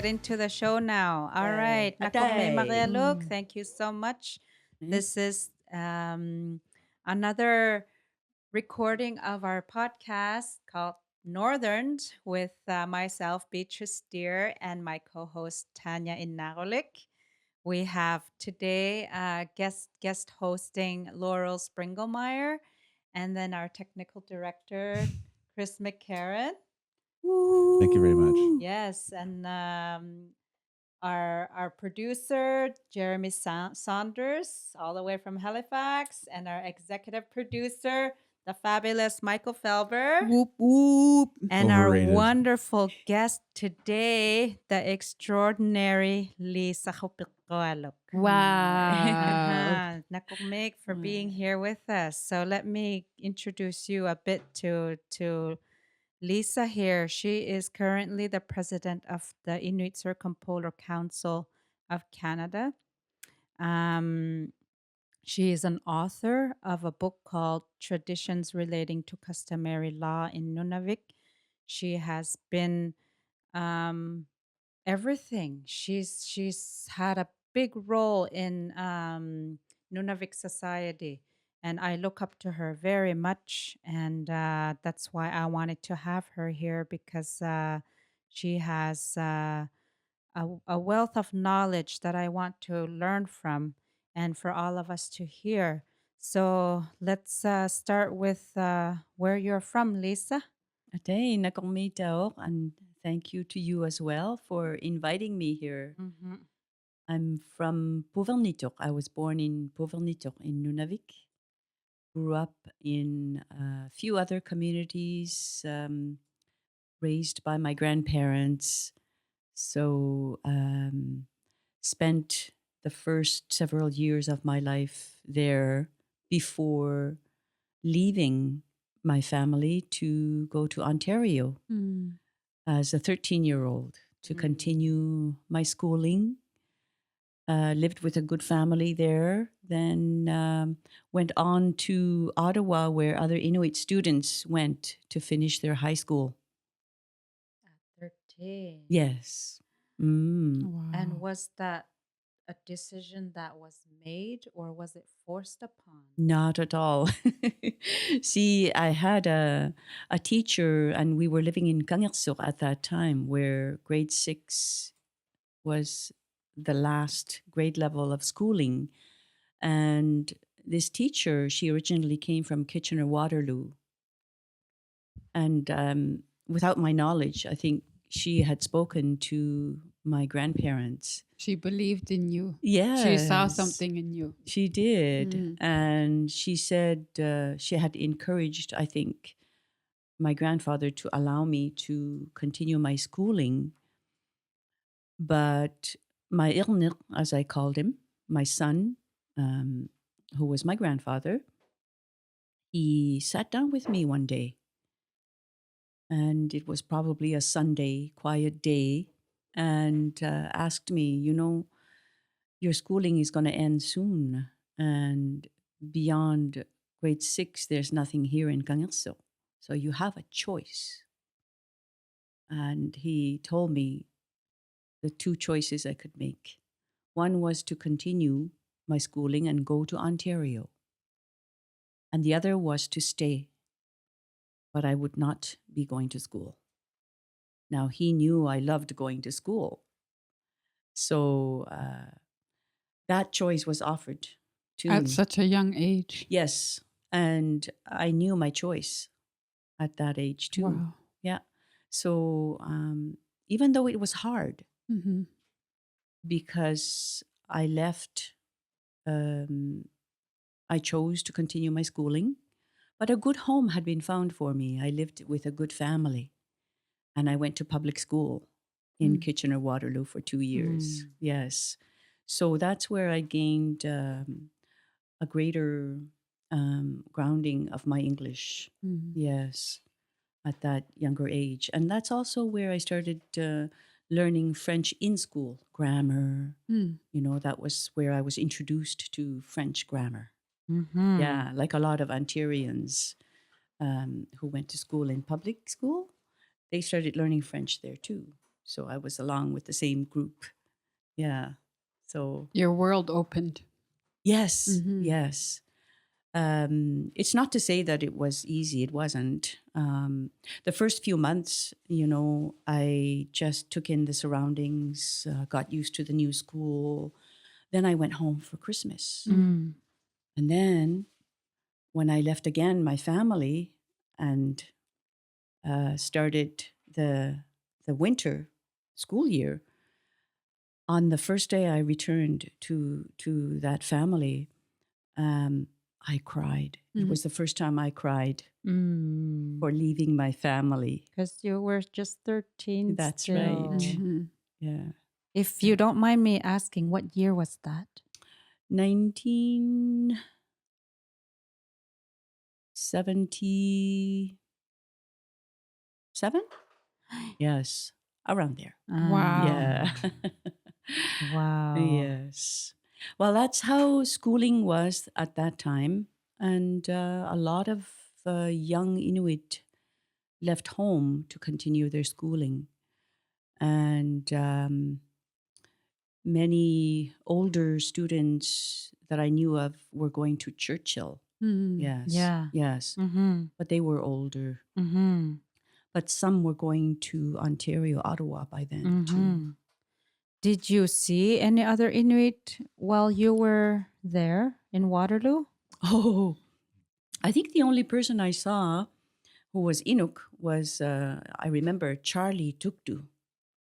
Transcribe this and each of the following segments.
get into the show now. All right. Atay. Look, thank you so much. This is another recording of our podcast called Northerns with myself, Beatrice, and my co-host Tanya Innaarulik. We have today guest hosting Laurel Sprengelmeyer, and then our technical director Chris McCarron. Thank you very much. Yes, and our producer Jeremie Saunders, all the way from Halifax, and our executive producer, the fabulous Michael Felber. Whoop whoop. And Overrated. our wonderful guest today, the extraordinary Lisa Koperqualuk. Wow. Nakumek for being here with us. So let me introduce you a bit to Lisa here. She is currently the president of the Inuit Circumpolar Council of Canada. She is an author of a book called Traditions Relating to Customary Law in Nunavik. She has been everything. She's had a big role in Nunavik society, and I look up to her very much. And that's why I wanted to have her here, because she has a wealth of knowledge that I want to learn from, and for all of us to hear. So let's start with where you're from, Lisa. Atay, nakomita, and thank you to you as well for inviting me here. Mm-hmm. I'm from Puvernitok. I was born in Puvernitok in Nunavik. Grew up in a few other communities, raised by my grandparents. So spent the first several years of my life there before leaving my family to go to Ontario as a 13-year-old to continue my schooling. Lived with a good family there, then went on to Ottawa, where other Inuit students went to finish their high school. At 13. Yes. Wow. And was that a decision that was made, or was it forced upon? Not at all. See, I had a teacher, and we were living in Kangersuk at that time, where grade 6 was the last grade level of schooling. And this teacher, she originally came from Kitchener-Waterloo. And without my knowledge, I think she had spoken to my grandparents. She believed in you. Yes. She saw something in you. She did. And she said she had encouraged, I think, my grandfather to allow me to continue my schooling. But my irnir, as I called him, my son, who was my grandfather, he sat down with me one day. And it was probably a Sunday, quiet day, and asked me, your schooling is going to end soon. And beyond grade 6, there's nothing here in Kangersuk. So you have a choice. And he told me the two choices I could make. One was to continue my schooling and go to Ontario. And the other was to stay. But I would not be going to school. Now, he knew I loved going to school. So that choice was offered to me. At such a young age. Yes. And I knew my choice at that age too. Wow. Yeah. So even though it was hard, because I left, I chose to continue my schooling. But a good home had been found for me. I lived with a good family. And I went to public school in Kitchener-Waterloo for 2 years. Yes. So that's where I gained a greater grounding of my English. Yes, at that younger age. And that's also where I started learning French in school, grammar. That was where I was introduced to French grammar. Yeah, like a lot of Ontarians who went to school in public school, they started learning French there too. So I was along with the same group. Yeah. So Your world opened. yes, Mhm. yes. It's not to say that it was easy. It wasn't. The first few months, I just took in the surroundings, got used to the new school. Then I went home for Christmas. Mm. And then when I left again, my family, and started the winter school year, on the first day I returned to that family, I cried. It was the first time I cried for leaving my family. Because you were just 13 That's still. right. Mhm. Yeah. If you don't mind me asking, what year was that? 1977? Yes, around there. Wow. Yeah. Wow. Yes. Well, that's how schooling was at that time. And a lot of young Inuit left home to continue their schooling. And many older students that I knew of were going to Churchill. Mhm. Yes. Yeah. Yes. Mm-hmm. But they were older. Mm-hmm. But some were going to Ontario, Ottawa by then too. Mm-hmm. Did you see any other Inuit while you were there in Waterloo? Oh, I think the only person I saw who was Inuk was, I remember, Charlie Tuktu.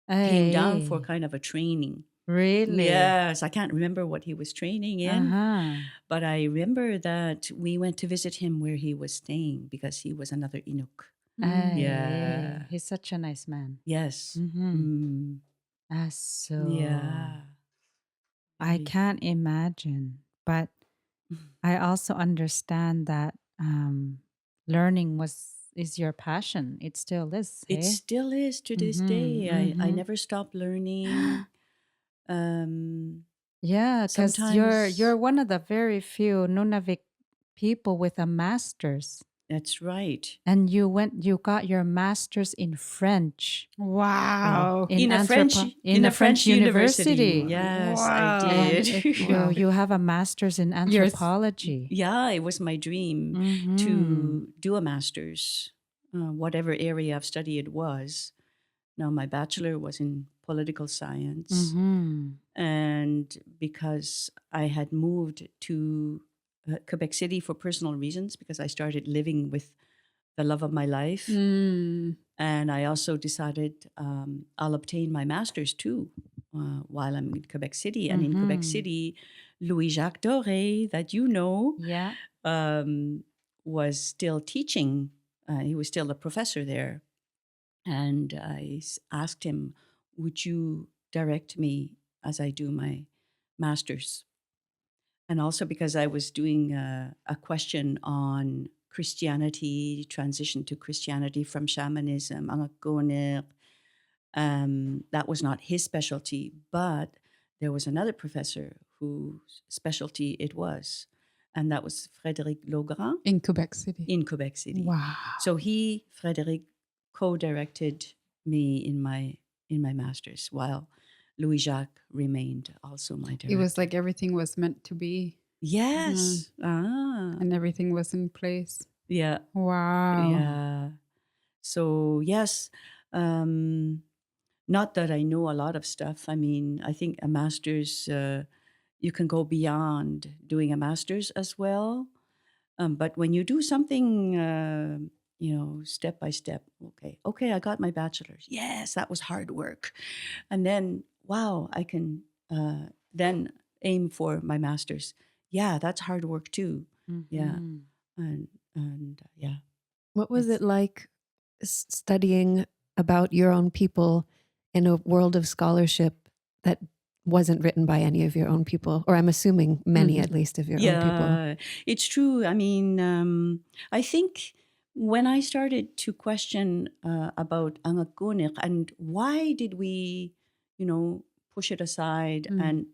Came down for Hey, kind of a training. really? Yes, I can't remember what he was training in, Uh-huh. but I remember that we went to visit him where he was staying because he was another Inuk. Mhm. Yeah. He's such a nice man. Yes. Mm-hmm. Mm, yeah. I Very. can't imagine, but I also understand that learning is your passion. It still is, It hey? still is to this Mm-hmm, day. I mm-hmm. never stopped learning. Um, Yeah, because you're sometimes one of the very few Nunavik people with a master's, that's right. and you got your master's in French Wow. In a French in a French university. Yes, I Wow. And did. Wow. you have a master's in Yours- anthropology. Yeah, it was my dream Mm-hmm. to do a master's, whatever area of study it was. Now, my bachelor was in political science. Mm-hmm. And because I had moved to Quebec City for personal reasons, because I started living with the love of my life. Mm. And I also decided I'll obtain my master's too while I'm in Quebec City. And in Quebec Mm-hmm. City, Louis-Jacques Doré, that you know, Yeah. was still teaching. He was still a professor there. And I asked him, would you direct me as I do my master's? And also because I was doing a question on Christianity, transition to Christianity from shamanism, that was not his specialty, but there was another professor whose specialty it was, and that was Frédéric Logrand In Quebec City. in Quebec City. Wow. So Frédéric, co-directed me in my master's, while Louis Jacques remained also my director. It was like everything was meant to be Yes. and everything was in place. Yeah. Wow. Yeah. So yes, not that I know a lot of stuff. I mean, I think a master's, you can go beyond doing a master's as well. But when you do something, step by step, okay, I got my bachelor's. Yes, that was hard work. And then, wow, I can then aim for my master's. Yeah, that's hard work too. Yeah. Mm-hmm. And yeah. What was It's- it like studying about your own people in a world of scholarship that wasn't written by any of your own people? Or I'm assuming many, at least, of your own people. Yeah, it's true. I mean, I think when I started to question about Angakunik and why did we, push it aside and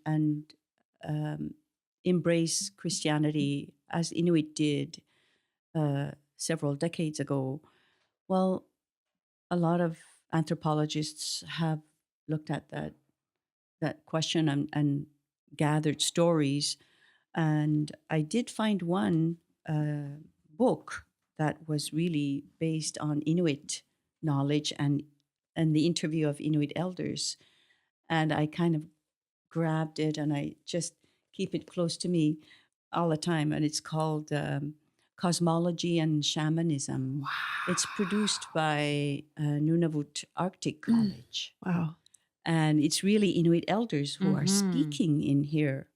embrace Christianity as Inuit did several decades ago, well, a lot of anthropologists have looked at that question and gathered stories. And I did find one book that was really based on Inuit knowledge and the interview of Inuit elders. And I kind of grabbed it and I just keep it close to me all the time. And it's called Cosmology and Shamanism. Wow. It's produced by Nunavut Arctic College. Wow. And it's really Inuit elders who are speaking in here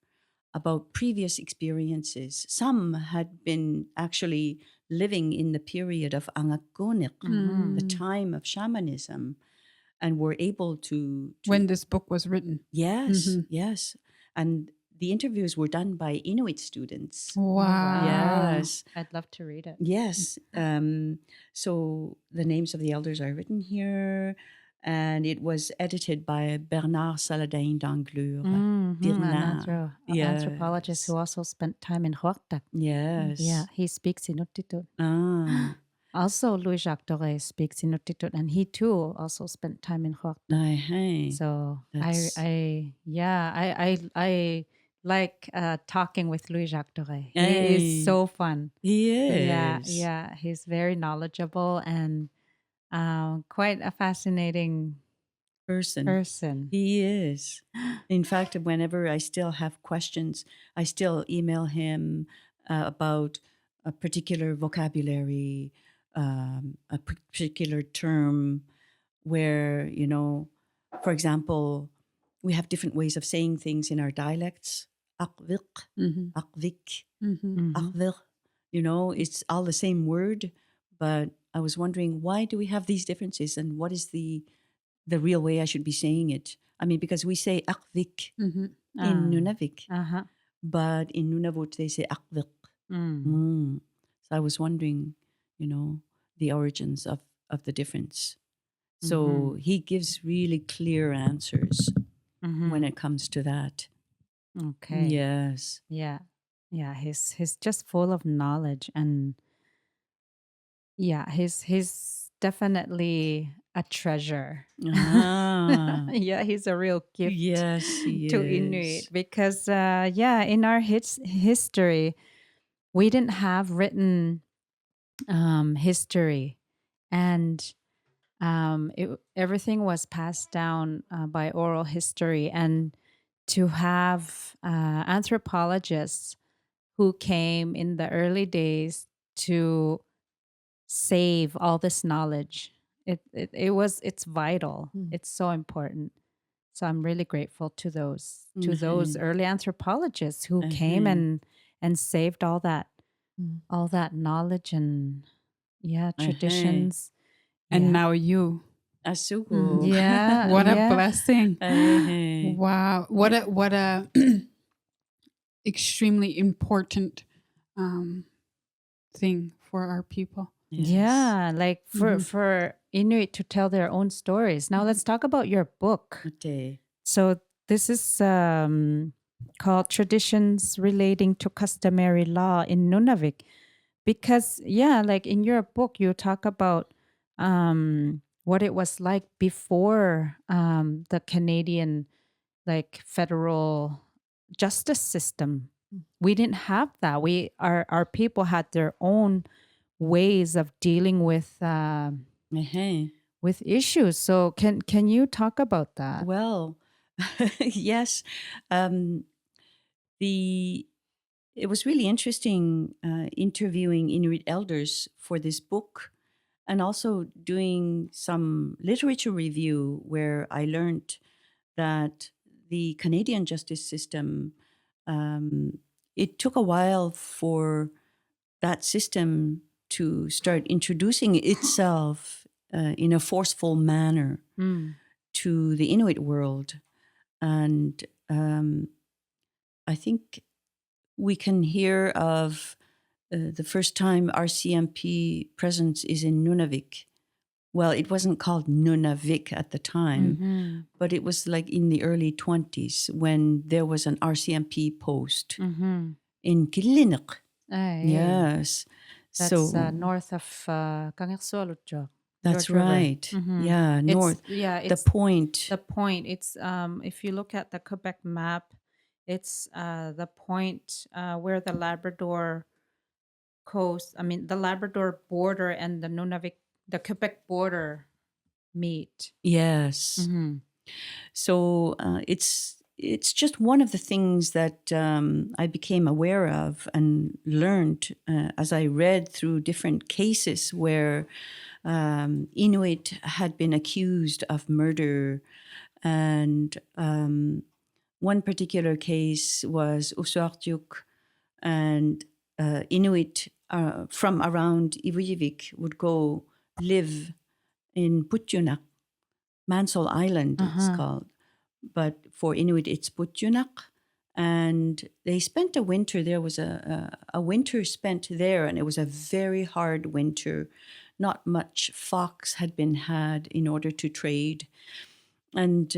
about previous experiences. Some had been actually living in the period of Angakkunik, the time of shamanism, and were able to When this book was written. yes, yes. And the interviews were done by Inuit students. Wow. Yes. I'd love to read it. Yes. So the names of the elders are written here. And it was edited by Bernard Saladin d'Anglure. Dirna. An anthropologist who also spent time in Huartak. Yes. Yeah, he speaks Inuktitut. Ah. Also, Louis-Jacques Doré speaks Inuktitut, and he too also spent time in Huartak. Hey. So That's- I like talking with Louis-Jacques Doré. He Hey. is so fun. He is. Yeah, he's very knowledgeable and quite a fascinating person. He is. In fact, whenever I still have questions, I still email him about a particular vocabulary, a particular term where, you know, for example, we have different ways of saying things in our dialects. Akvik, akvik, akvir. You know, it's all the same word, but I was wondering, why do we have these differences and what is the real way I should be saying it? I mean, because we say akvik in Nunavik, but in Nunavut they say akvik. So I was wondering, you know, the origins of the difference. So he gives really clear answers when it comes to that. Okay. Yes. Yeah. He's just full of knowledge, and yeah, he's definitely a treasure. Ah. Yeah, he's a real gift. Yes, he to is. Inuit because in our history we didn't have written history, and everything was passed down by oral history, and to have anthropologists who came in the early days to save all this knowledge, it's vital. It's so important. So I'm really grateful to those early anthropologists who came and saved all that knowledge and traditions. And now you. Asugo. Yeah. What a yeah. blessing. Hey. Wow. What a extremely important thing for our people. Yes. Yeah, like for Inuit to tell their own stories. Now let's talk about your book. Okay. So this is called Traditions Relating to Customary Law in Nunavik. Because, like in your book, you talk about what it was like before the Canadian like federal justice system. We didn't have that. Our people had their own ways of dealing with issues. So can you talk about that? Well, yes. It was really interesting interviewing Inuit elders for this book, and also doing some literature review where I learned that the Canadian justice system, it took a while for that system to start introducing itself in a forceful manner to the Inuit world. And I think we can hear of the first time RCMP presence is in Nunavik. Well, it wasn't called Nunavik at the time, but it was like in the early 20s when there was an RCMP post in ILINNUT. Yes. That's So north of Kangersualutjo. That's George River. right. Mhm. Yeah, north. Yeah, The it's point. the point. It's if you look at the Quebec map, it's the point where the Labrador coast, I mean the Labrador border and the Nunavik, the Quebec border meet. Yes. Mm-hmm. So it's just one of the things that I became aware of and learned as I read through different cases where Inuit had been accused of murder, and one particular case was Usartuk, and Inuit from around Inuit would go live in Putjunak, Mansell Island, it's called. But for Inuit, it's Putjunak. And they spent a winter. There was a winter spent there, and it was a very hard winter. Not much fox had been had in order to trade. And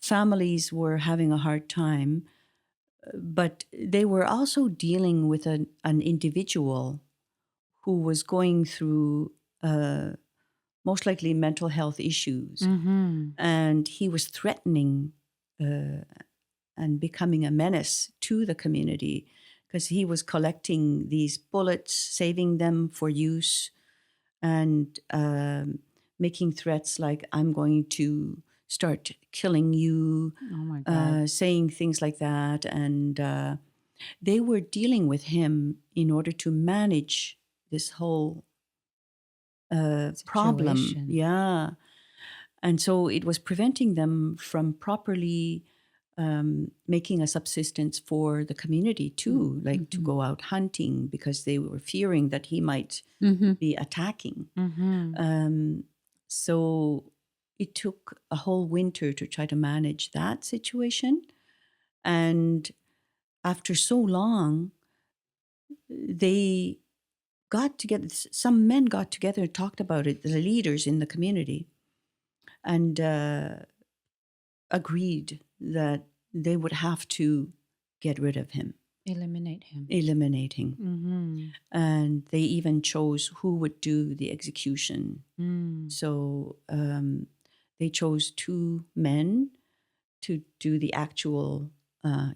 families were having a hard time. But they were also dealing with an individual who was going through most likely mental health issues. Mm-hmm. And he was threatening and becoming a menace to the community because he was collecting these bullets, saving them for use, and making threats like, I'm going to start killing you, Oh my God. saying things like that. And they were dealing with him in order to manage this whole problem. Situation. Yeah. And so it was preventing them from properly making a subsistence for the community too, like to go out hunting, because they were fearing that he might be attacking. Mm-hmm. So it took a whole winter to try to manage that situation. And after so long, they got together, some men got together and talked about it, the leaders in the community, and agreed that they would have to get rid of him. Eliminating. Mm-hmm. And they even chose who would do the execution. Mm. So they chose 2 men to do the actual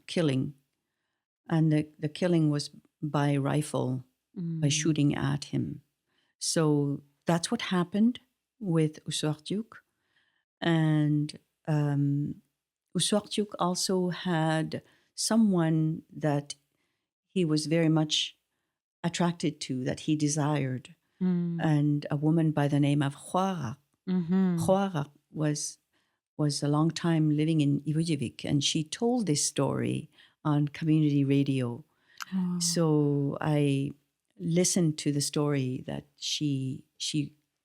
killing. And the killing was by rifle, by shooting at him. So that's what happened with Usartuk. And Usartuk also had someone that he was very much attracted to, that he desired, and a woman by the name of Huara. Huara was a long time living in Inuit, and she told this story on community radio. Oh. So I listened to the story that she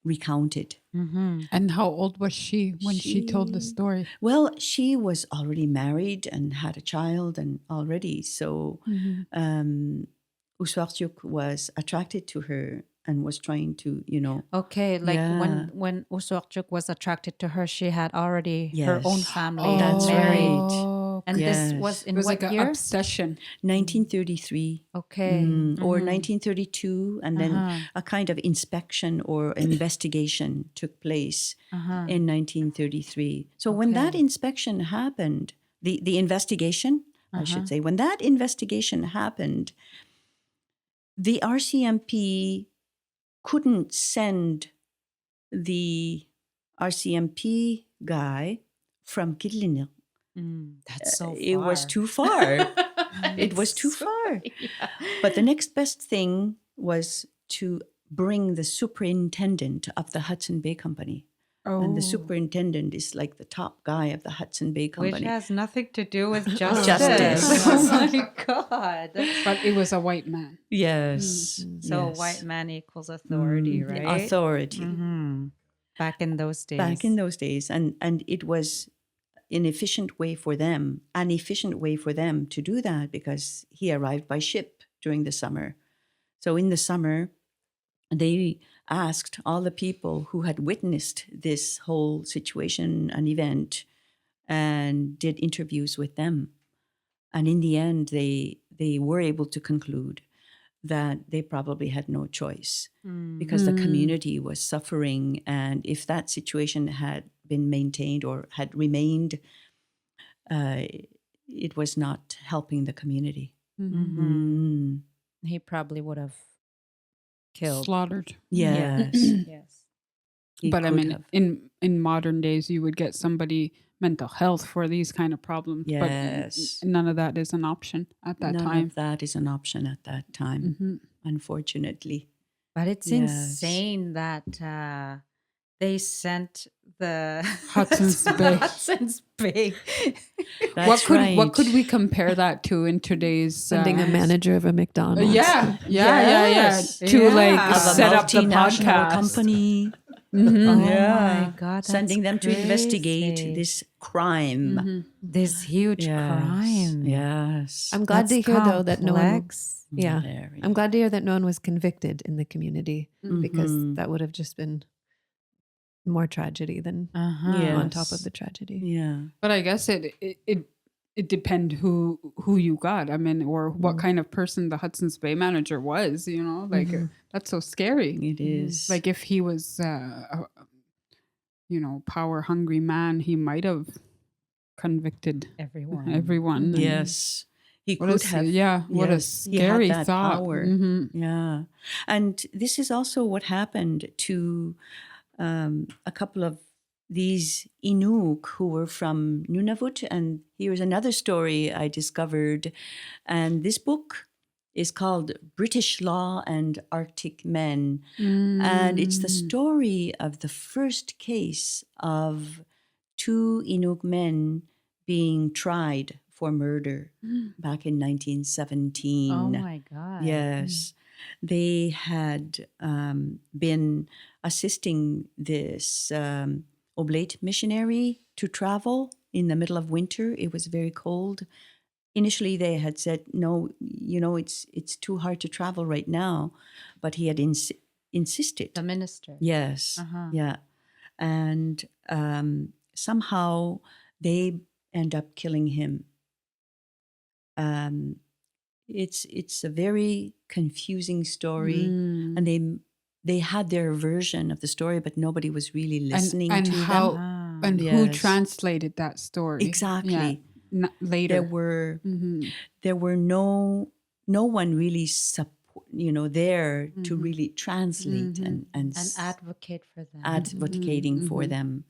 recounted. And how old was she when she told the story? Well, she was already married and had a child and already. So Usartuk was attracted to her and was trying to, Okay, like when Usartuk was attracted to her, she had already her own family. That's married. right. And this was in It was what like an year? obsession. 1933. Okay. Or 1932, and then a kind of inspection or investigation took place in 1933. So when that inspection happened, the investigation, I should say, when that investigation happened, the RCMP couldn't send the RCMP guy from ILINNUT. That's so far. It was too far. It was too far. Yeah. But the next best thing was to bring the superintendent of the Hudson Bay Company. Oh. And the superintendent is like the top guy of the Hudson Bay Company. Which has nothing to do with justice. Justice. Oh my God. But it was a white man. Yes. So yes. white man equals authority, right? Authority. Back in those days. Back in those days. And it was an efficient way for them to do that, because he arrived by ship during the summer. So in the summer, they asked all the people who had witnessed this whole situation and event and did interviews with them. And in the end, they were able to conclude that they probably had no choice because the community was suffering. And if that situation had been maintained or had remained, it was not helping the community. He probably would have killed. Slaughtered. Yes. Yes. He But I could mean, have. in modern days, you would get somebody mental health for these kind of problems. Yes. But none of that is an option at that None time. of that is an option at that time, unfortunately. But it's Yes. insane that they sent the Hudson's Bay. Hudson's Bay. That's What could we compare that to in today's Sending a manager of a McDonald's. Yeah. Yes. To Yeah. like Of a set up the multinational podcast company. Oh Yeah. my God. Sending them to investigate crazy. this crime. This huge crime. Yes. I'm glad That's to hear though that no one. complex. Yeah, Very. I'm glad to hear that no one was convicted in the community because that would have just been more tragedy than on top of the tragedy. Yeah. But I guess it depend who you got. I mean, or what kind of person the Hudson's Bay manager was. You know, like that's so scary. It is. Like if he was, power hungry man, he might have convicted Everyone. everyone. Yes. He What could a, have. yeah, what a yes, he had scary that thought. power. Yeah. And this is also what happened to a couple of these Inuk who were from Nunavik. And here's another story I discovered. And this book is called British Law and Arctic Men. And it's the story of the first case of 2 Inuk men being tried for murder back in 1917. Oh my God. Yes. They had been assisting this oblate missionary to travel in the middle of winter. It was very cold. Initially, they had said, no, it's too hard to travel right now. But he had insisted. The minister. Yes. Yeah. And somehow they end up killing him. It's a very confusing story, and they had their version of the story, but nobody was really listening and to how, them. And who Yes. translated that story? Exactly. Yeah, later. There were no one really there to really translate and advocate for them. advocating for them.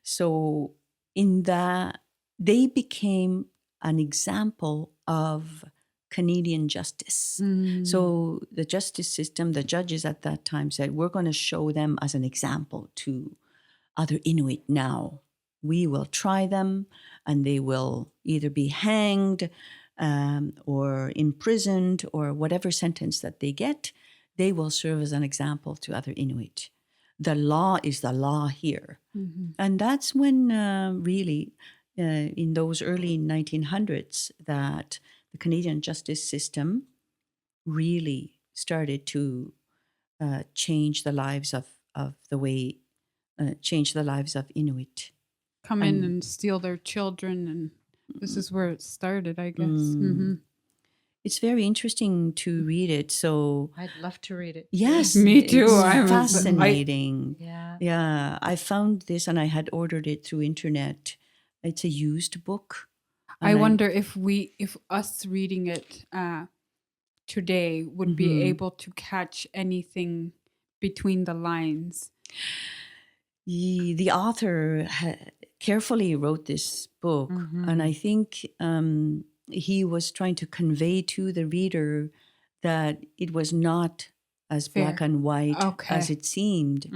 So in that, they became an example of Canadian justice. So the justice system, the judges at that time said, we're going to show them as an example to other Inuit now. We will try them and they will either be hanged or imprisoned or whatever sentence that they get, they will serve as an example to other Inuit. The law is the law here. And that's when really, in those early 1900s, that the Canadian justice system really started to change the lives of Inuit. Come in and steal their children, and this is where it started, I guess. It's very interesting to read it. So I'd love to read it. yes, Me too. It's fascinating. Yeah. I found this and I had ordered it through internet. It's a used book. I wonder if us reading it today would be able to catch anything between the lines. The author carefully wrote this book, and I think he was trying to convey to the reader that it was not as black and white as it seemed.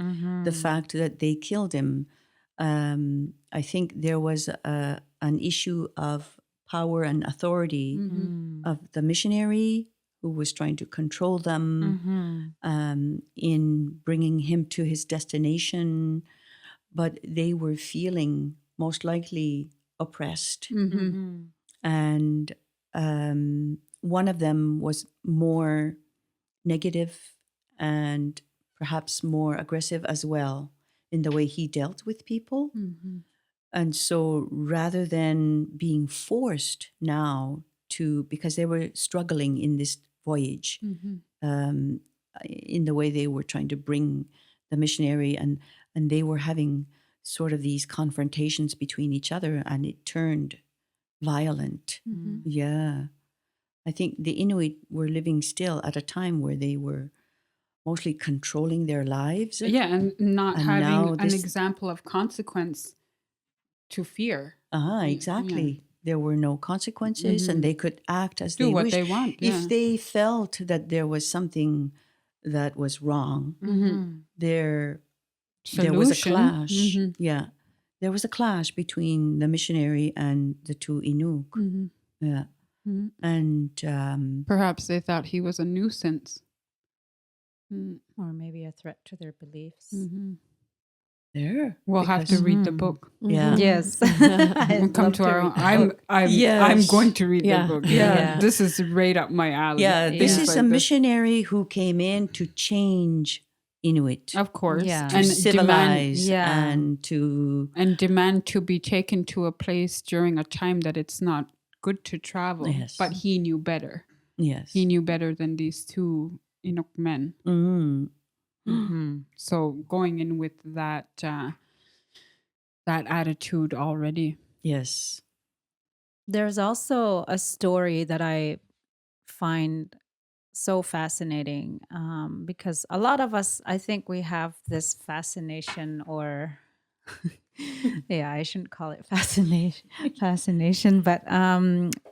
The fact that they killed him, I think there was an issue of power and authority of the missionary who was trying to control them in bringing him to his destination. But they were feeling most likely oppressed. And one of them was more negative and perhaps more aggressive as well in the way he dealt with people. And so rather than being forced now because they were struggling in this voyage, in the way they were trying to bring the missionary, and they were having sort of these confrontations between each other, and it turned violent. Yeah. I think the Inuit were living still at a time where they were mostly controlling their lives. Yeah, and not And now having an this- example of consequence to fear. Exactly. Yeah. There were no consequences, and they could act as Do they what wished. they want. Yeah. If they felt that there was something that was wrong, there was a Solution. clash. Yeah, there was a clash between the missionary and the two Inuk. Yeah, and Perhaps they thought he was a nuisance. Or maybe a threat to their beliefs. there We'll have to because- read the book. Yeah. Yes. We'll come to our own. I'm Yes. going to read Yeah. the book. Yeah. This is right up my alley. Yeah, this Things is like a missionary who came in to change Inuit, Of course. Yeah. to And civilize, yeah. and to demand to be taken to a place during a time that it's not good to travel. Yes. But he knew better. yes. He knew better than these two Inuk men. So going in with that that attitude already. Yes. There's also a story that I find so fascinating because a lot of us, I think we have this fascination or, yeah, I shouldn't call it fascination, but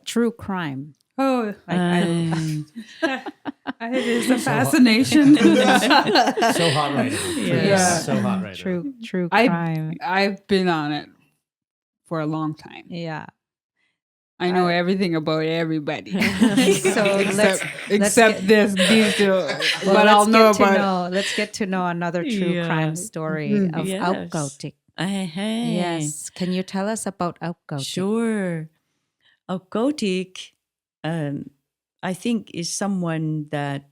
true crime. Oh, I it is a fascination. So hot right now. Yeah. So hot right true crime. I've been on it for a long time. Yeah. I know everything about everybody. So let's except get- these two. Well, but I'll know about Let's get to know another true Yeah. crime story of Yes. Aukautik. Hey. Yes. Can you tell us about Aukautik? Sure. Aukautik, I think, is someone that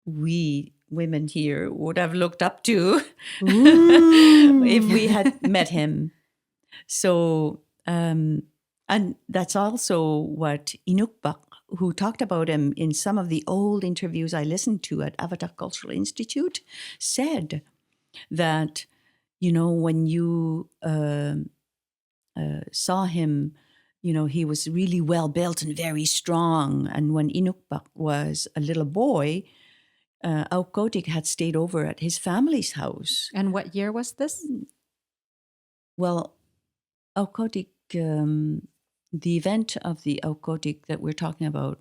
we women here would have looked up to if we had met him. So, and that's also what Inukbak, who talked about him in some of the old interviews I listened to at Avatar Cultural Institute, said that, when you saw him, he was really well built and very strong. And when Inukbak was a little boy, Aukautik had stayed over at his family's house. And what year was this? Well, Aukautik, the event of the Aukautik that we're talking about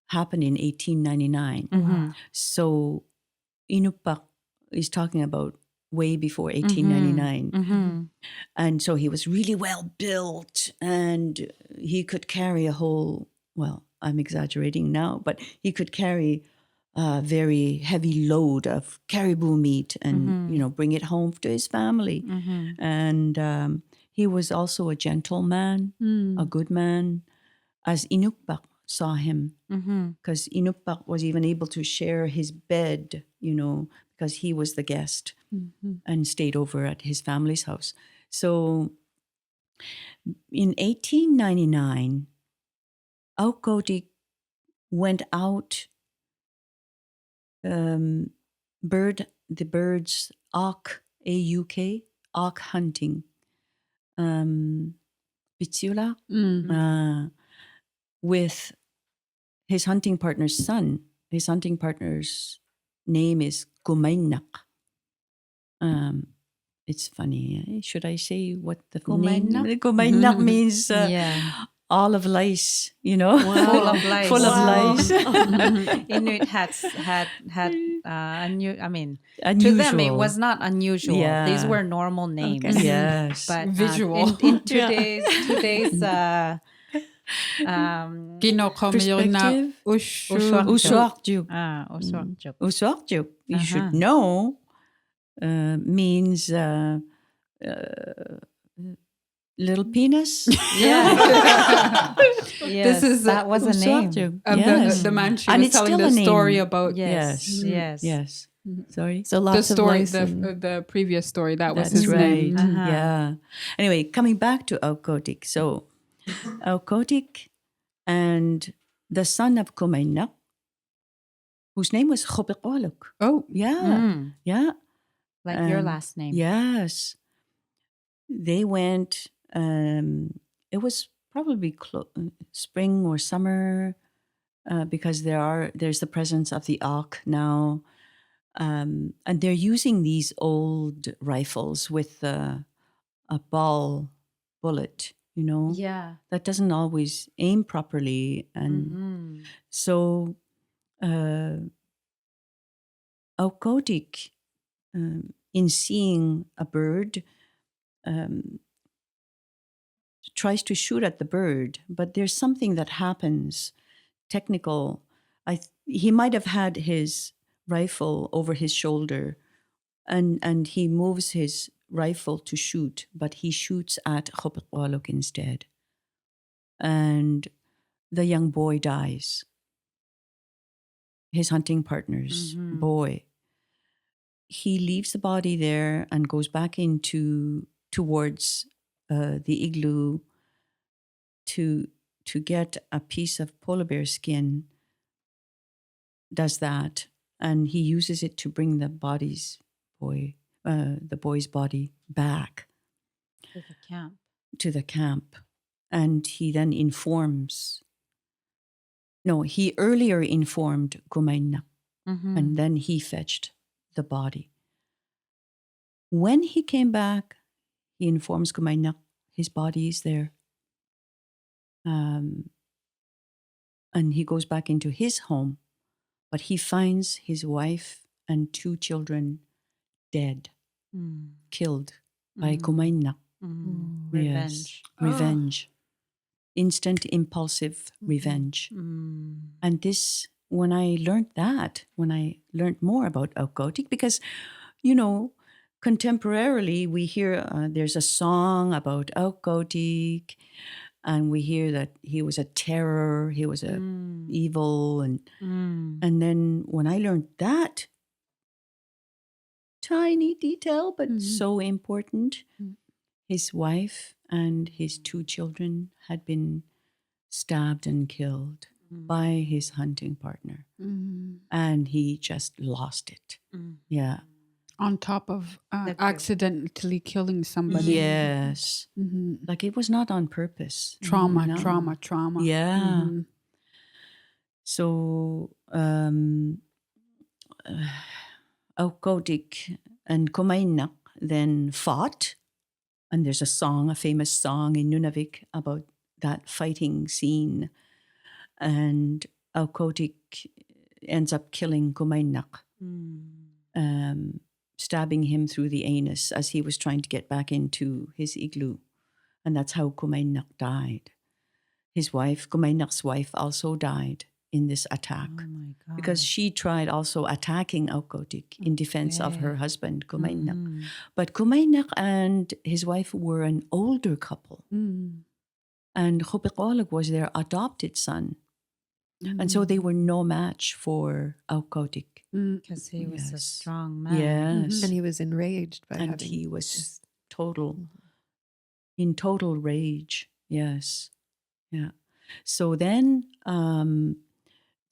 happened in 1899. So Inukbak is talking about way before 1899. And so he was really well built, and he could carry a whole, well, I'm exaggerating now, but he could carry a very heavy load of caribou meat and, bring it home to his family. And he was also a gentleman, a good man, as Inukbak saw him, because Inukbak was even able to share his bed, because he was the guest and stayed over at his family's house. So in 1899, Aukautik went out the birds auk, A-U-K, auk hunting. Bitsula, with his hunting partner's son. His hunting partner's name is Kumainak. It's funny. Should I say what the name? Kumainak means olive lice, Full of lice. Full of lice. Inuit had to Unusual. them it was not unusual. Yeah. These were normal names. Okay. Yes. But Visual. in today's Perspective. Usuakjuk. Usuakjuk. Usuakjuk, you should know, means little penis. Yeah. This is that was a name. Usuakjuk. Of Yes. the man she And was it's telling still the a story name. about. Yes. Yes. Yes. Sorry. So The lots of story, lice and- the previous story, that was That's his right. name. Yeah. Anyway, coming back to Aukautik. So, Aukautik and the son of Kumainak, whose name was Koperqualuk. Oh, Yeah, yeah. Like your And last name. Yes. They went, it was probably spring or summer, because there's the presence of the Ark now. And they're using these old rifles with a bullet, Yeah. that doesn't always aim properly. And Mhm. so Aukotik, in seeing a bird, tries to shoot at the bird, but there's something that happens, technical. He might have had his rifle over his shoulder, and he moves his rifle to shoot, but he shoots at Koperqualuk instead. And the young boy dies. His hunting partner's boy. He leaves the body there and goes back towards the igloo to get a piece of polar bear skin. Does that, and he uses it to bring the boy's body back To the camp. to the camp. And he then informs. No, he earlier informed Kumaina, and then he fetched the body. When he came back, he informs Kumaina his body is there. And he goes back into his home, but he finds his wife and 2 children dead, killed by Kumaina. Revenge. Yes, revenge. Instant, impulsive revenge. And this, when I learned more about Aukotik, because, contemporarily we hear there's a song about Aukotik, and we hear that he was a terror, he was a evil, and then when I learned that tiny detail, but so important, his wife and his 2 children had been stabbed and killed by his hunting partner, and he just lost it. Yeah. On top of accidentally killing somebody. Yes. Like it was not on purpose. Trauma. Yeah. So Aukotik and Kumaina then fought, and there's a famous song in Nunavik about that fighting scene, and Aukotik ends up killing Kumaina, stabbing him through the anus as he was trying to get back into his igloo. And that's how Kumaina died. His wife, Kumaina's wife, also died in this attack. Oh my God. Because she tried also attacking Aukotik in defense of her husband, Kumaina. But Kumaina and his wife were an older couple. And Koperqualuk was their adopted son. And so they were no match for Aukotik. Because he was a strong man. Yes. And he was enraged by And having he was in total rage. Yes. Yeah. So then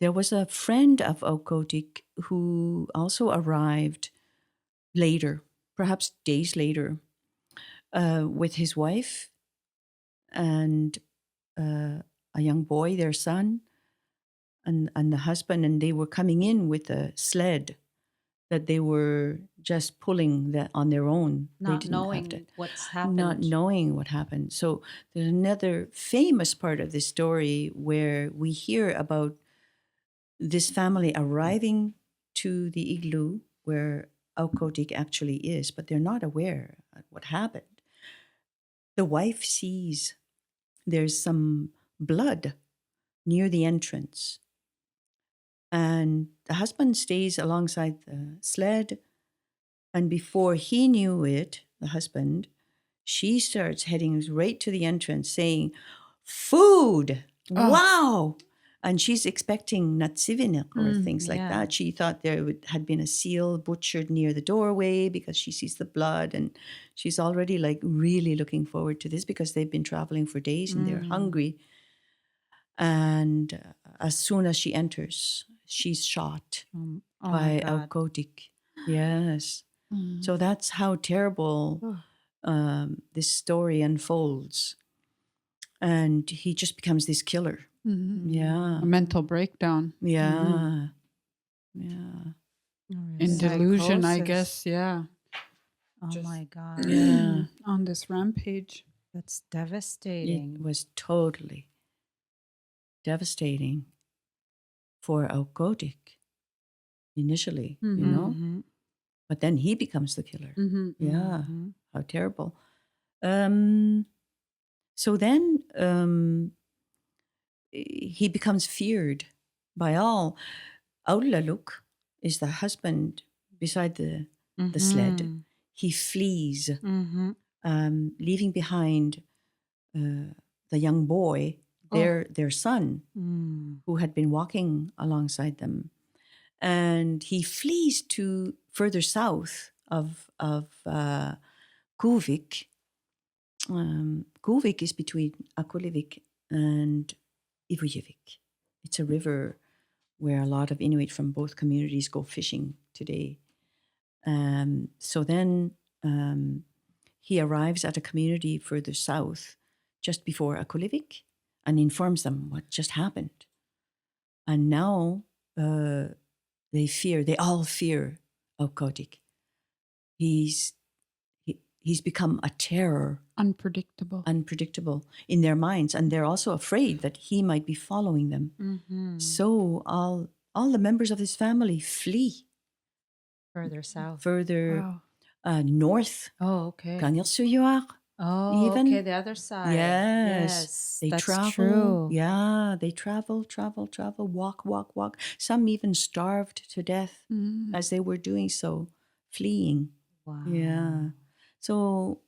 there was a friend of Aukotik who also arrived later, perhaps days later, with his wife and a young boy, their son, and the husband, and they were coming in with a sled that they were just pulling that on their own. Not they didn't knowing have to, what's happened. Not knowing what happened. So there's another famous part of this story where we hear about this family arriving to the igloo where Aukotik actually is, but they're not aware of what happened. The wife sees there's some blood near the entrance, and the husband stays alongside the sled, and before he knew it, the husband, she starts heading right to the entrance saying, "Food! Wow!" And she's expecting natsivinik or things like that. She thought there had been a seal butchered near the doorway because she sees the blood, and she's already like really looking forward to this because they've been traveling for days and they're hungry. And as soon as she enters, she's shot Oh by my God. Aukotik. Yes. So that's how terrible this story unfolds. And he just becomes this killer. Yeah. A mental breakdown. Yeah. Yeah. In delusion, I Psychosis. guess. Yeah. Oh Just- my God. Yeah. On this rampage. That's It devastating. was totally devastating for Aukotik initially, you know? Mhm. But then he becomes the killer. Mm-hmm. Yeah. Mhm. How terrible. So then he becomes feared by all. Innaarulik is the husband beside the sled. Mhm. He flees, Mhm. leaving behind the young boy, their son, Mm. who had been walking alongside them. And he flees to further south of Kuvik. Kuvik is between Akkulavik and Ivujevik. It's a river where a lot of Inuit from both communities go fishing today. So then he arrives at a community further south, just before Akkulavik, and informs them what just happened. And now they all fear Aukotik. He's become a terror, unpredictable in their minds, and they're also afraid that he might be following them. Mhm. So all the members of his family flee Further south. further north. Oh, okay. Kanyarsuyuak. Oh, even. okay. The other side. Yes, they that's travel. true. Yeah, they travel, walk. Some even starved to death as they were doing so, fleeing. Wow. Yeah. So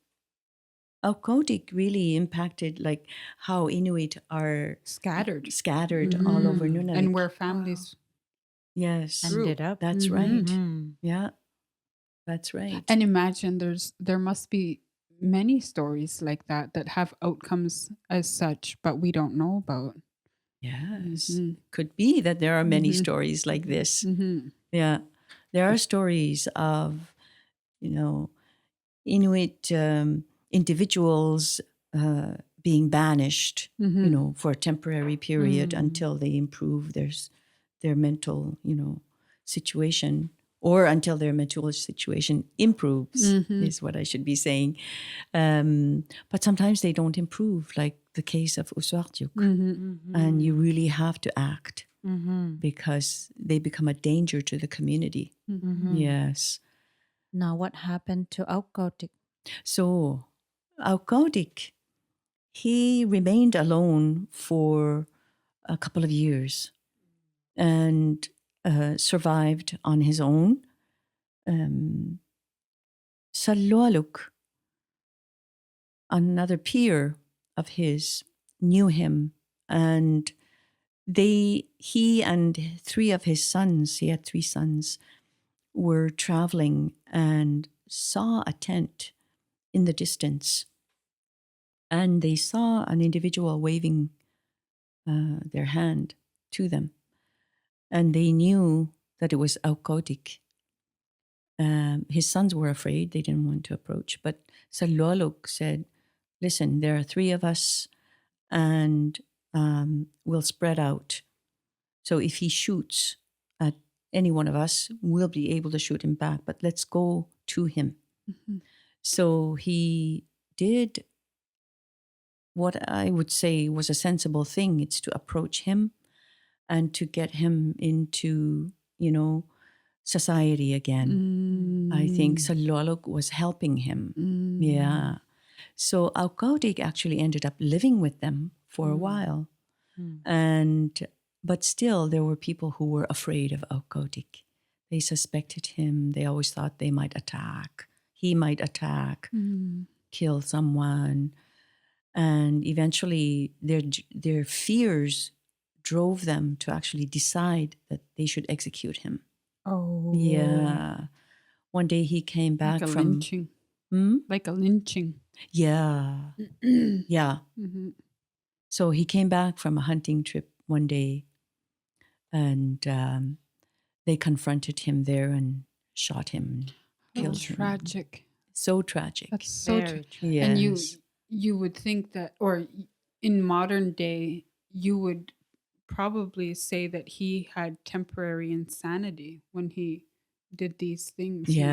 Aukotik really impacted like how Inuit are Scattered. all over Nunavik. And where families. Yes. Ended up. That's right. Mhm. Yeah. That's right. And imagine there must be many stories like that have outcomes as such, but we don't know about. Yes. Mhm. Could be that there are many Mhm. stories like this. Mm-hmm. Yeah. There are stories of, Inuit individuals being banished, for a temporary period until they improve their mental, situation, or until their mental situation improves, is what I should be saying. But sometimes they don't improve, like the case of Uswartjuk. And you really have to act because they become a danger to the community. Yes. Now, what happened to Aukotik? So Aukotik, he remained alone for a couple of years and survived on his own. Sallualuk, another peer of his, knew him, and he and three of his sons, he had 3 sons, were traveling and saw a tent in the distance. And they saw an individual waving their hand to them. And they knew that it was Aukotik. His sons were afraid. They didn't want to approach. But Sallualuk said, listen, there are 3 of us and we'll spread out. So if he shoots at any one of us, we'll be able to shoot him back. But let's go to him. So he did what I would say was a sensible thing. It's to approach him and to get him into, society again. I think Sallualuk was helping him. Yeah. So Aukotik actually ended up living with them for a while. But still there were people who were afraid of Aukotik. They suspected him. They always thought they might attack. He might attack, kill someone. And eventually their fears drove them to actually decide that they should execute him. Oh. Yeah. One day he came back like a from... lynching. Like a lynching. Yeah. Yeah. So he came back from a hunting trip one day and they confronted him there and shot him, How killed him. tragic. So tragic. That's so Very tragic. tragic. Yes. And you would think that, or in modern day, you would probably say that he had temporary insanity when he did these things. you know?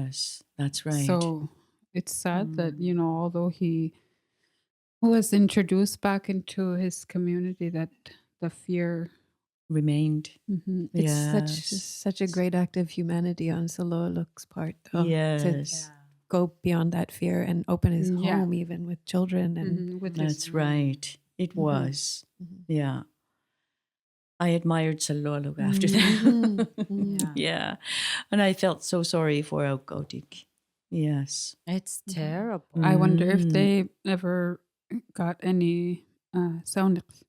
Yes, that's right. So it's sad that, Mm. although he was introduced back into his community, that the fear. Remained. Mhm. It's Yes. such a great act of humanity on Saloluk's part, though, to Yes, go beyond that fear and open his Yeah. home even with children and Mhm, with his that's right. It Mhm. was. Mhm. Yeah. I admired Saloluk after that. Mhm. Mhm. Yeah. And I felt so sorry for Alkotik. Yes. It's Mhm. terrible. I wonder if Mm. they ever got any Saunders.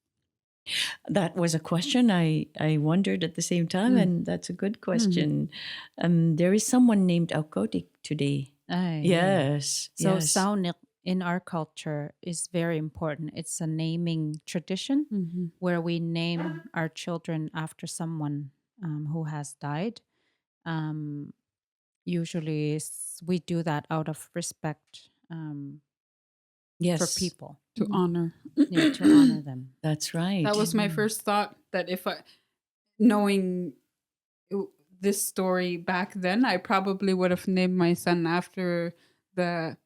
That was a question I wondered at the same time, Mm. and that's a good question. There is someone named Alkotik today. Ay. Yes. So yes. Saunders in our culture is very important. It's a naming tradition Mhm. where we name our children after someone who has died. Usually we do that out of respect Yes. for people, To honor. to honor them. That's right. That was my first thought, that if knowing this story back then, I probably would have named my son after the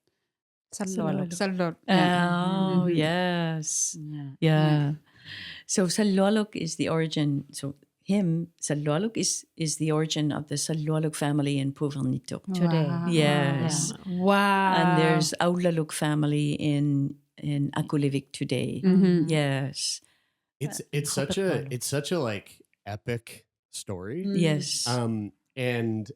Saloluk. Salor. Oh, Mhm. yes. Yeah. Yeah. So Saloluk is the origin. So Saloluk is the origin of the Saloluk family in Puvalnitok. Today. Wow. Yes. Wow. And there's Aulaluk family in Akulivik today. Mhm. Yes. It's such a like epic story. Mm. Yes. And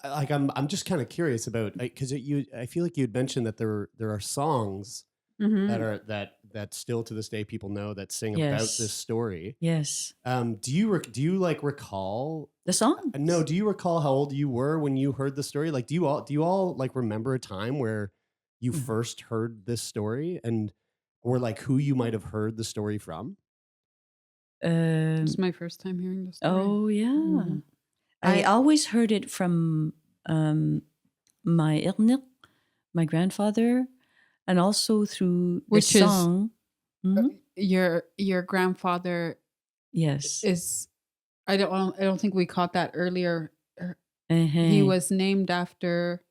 like I'm just kind of curious about, because I feel like you'd mentioned that there are songs Mhm. that still to this day people know that sing Yes. about this story. Yes. Do you like recall The song? No, do you recall how old you were when you heard the story? Like, do you all like remember a time where you first heard this story, or like who you might have heard the story from? It's my first time hearing the story. Oh, yeah. Mhm. I always heard it from my Irnik, my grandfather, and also through Which the is- song. Mhm. Your grandfather Yes. is. I don't think we caught that earlier. Uh-huh. He was named after.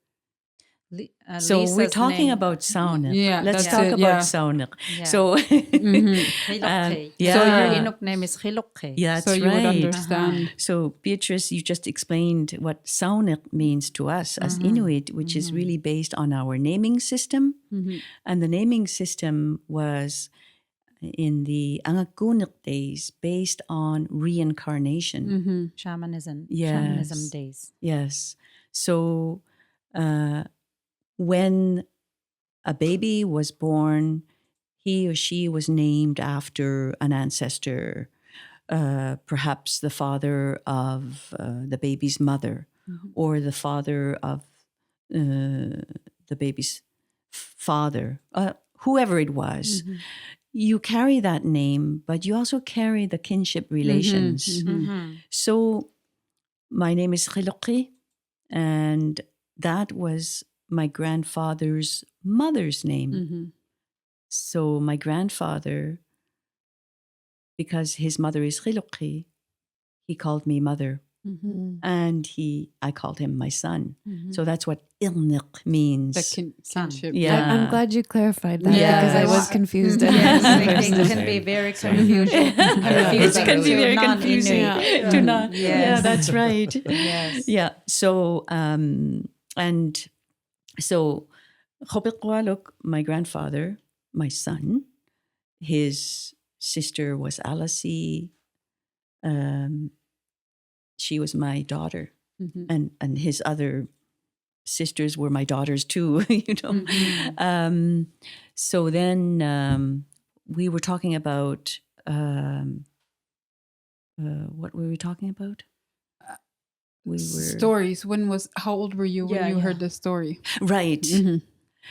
So we're Lisa's talking name- about Saunders. Yeah, Let's that's talk it, about yeah. Saunders. Yeah. So Khilokhe. yeah. So your Inuk name is Khilokhe. Yeah, that's so you would right. understand. So Beatrice, you just explained what Saunders means to us as Inuit, which is really based on our naming system. Mhm. And the naming system was in the Angakunik days based on reincarnation. Mhm. Shamanism. Yes. Shamanism days. Yes. So when a baby was born, he or she was named after an ancestor, perhaps the father of the baby's mother, or the father of the baby's father, whoever it was. You carry that name, but you also carry the kinship relations. So my name is Khiloqi, and that was my grandfather's mother's name. Mhm. So my grandfather, because his mother is Khiloqi, he called me mother. Mhm. And I called him my son. Mhm. So that's what ilnik means. The kinship. Yeah. I'm glad you clarified that Yeah. because I was Yes. confused. Yes, at it first. can be very Same. confusing. It can be very confusing non-Inuit. to not. Yes. Yeah, that's right. Yes. Yeah. So so Koperqualuk, my grandfather, my son, his sister was Alasi. She was my daughter, Mhm. and his other sisters were my daughters too. So then we were talking about what were we talking about? We were Stories. How old were you when Yeah, you yeah. heard the story? right. Mhm.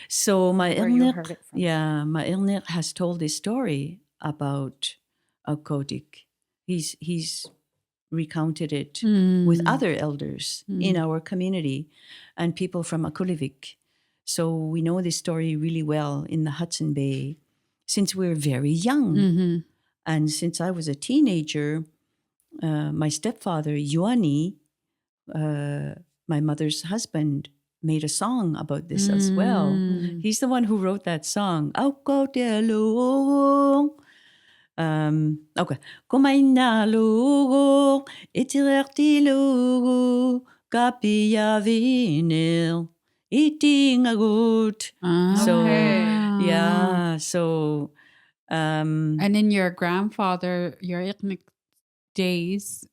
So my Where you Ilnik, heard it from. my Ilnik has told this story about Alkodik. He's recounted it Mm. with other elders in our community and people from Innaarulik. So we know this story really well in the Hudson Bay since we were very young. Mm-hmm. And since I was a teenager, my stepfather, Ioani, my mother's husband, made a song about this as well. He's the one who wrote that song. Okay. Kumainalugo, itirertilugo, kapia vinil, itingagut. So And in your grandfather, your ethnic days,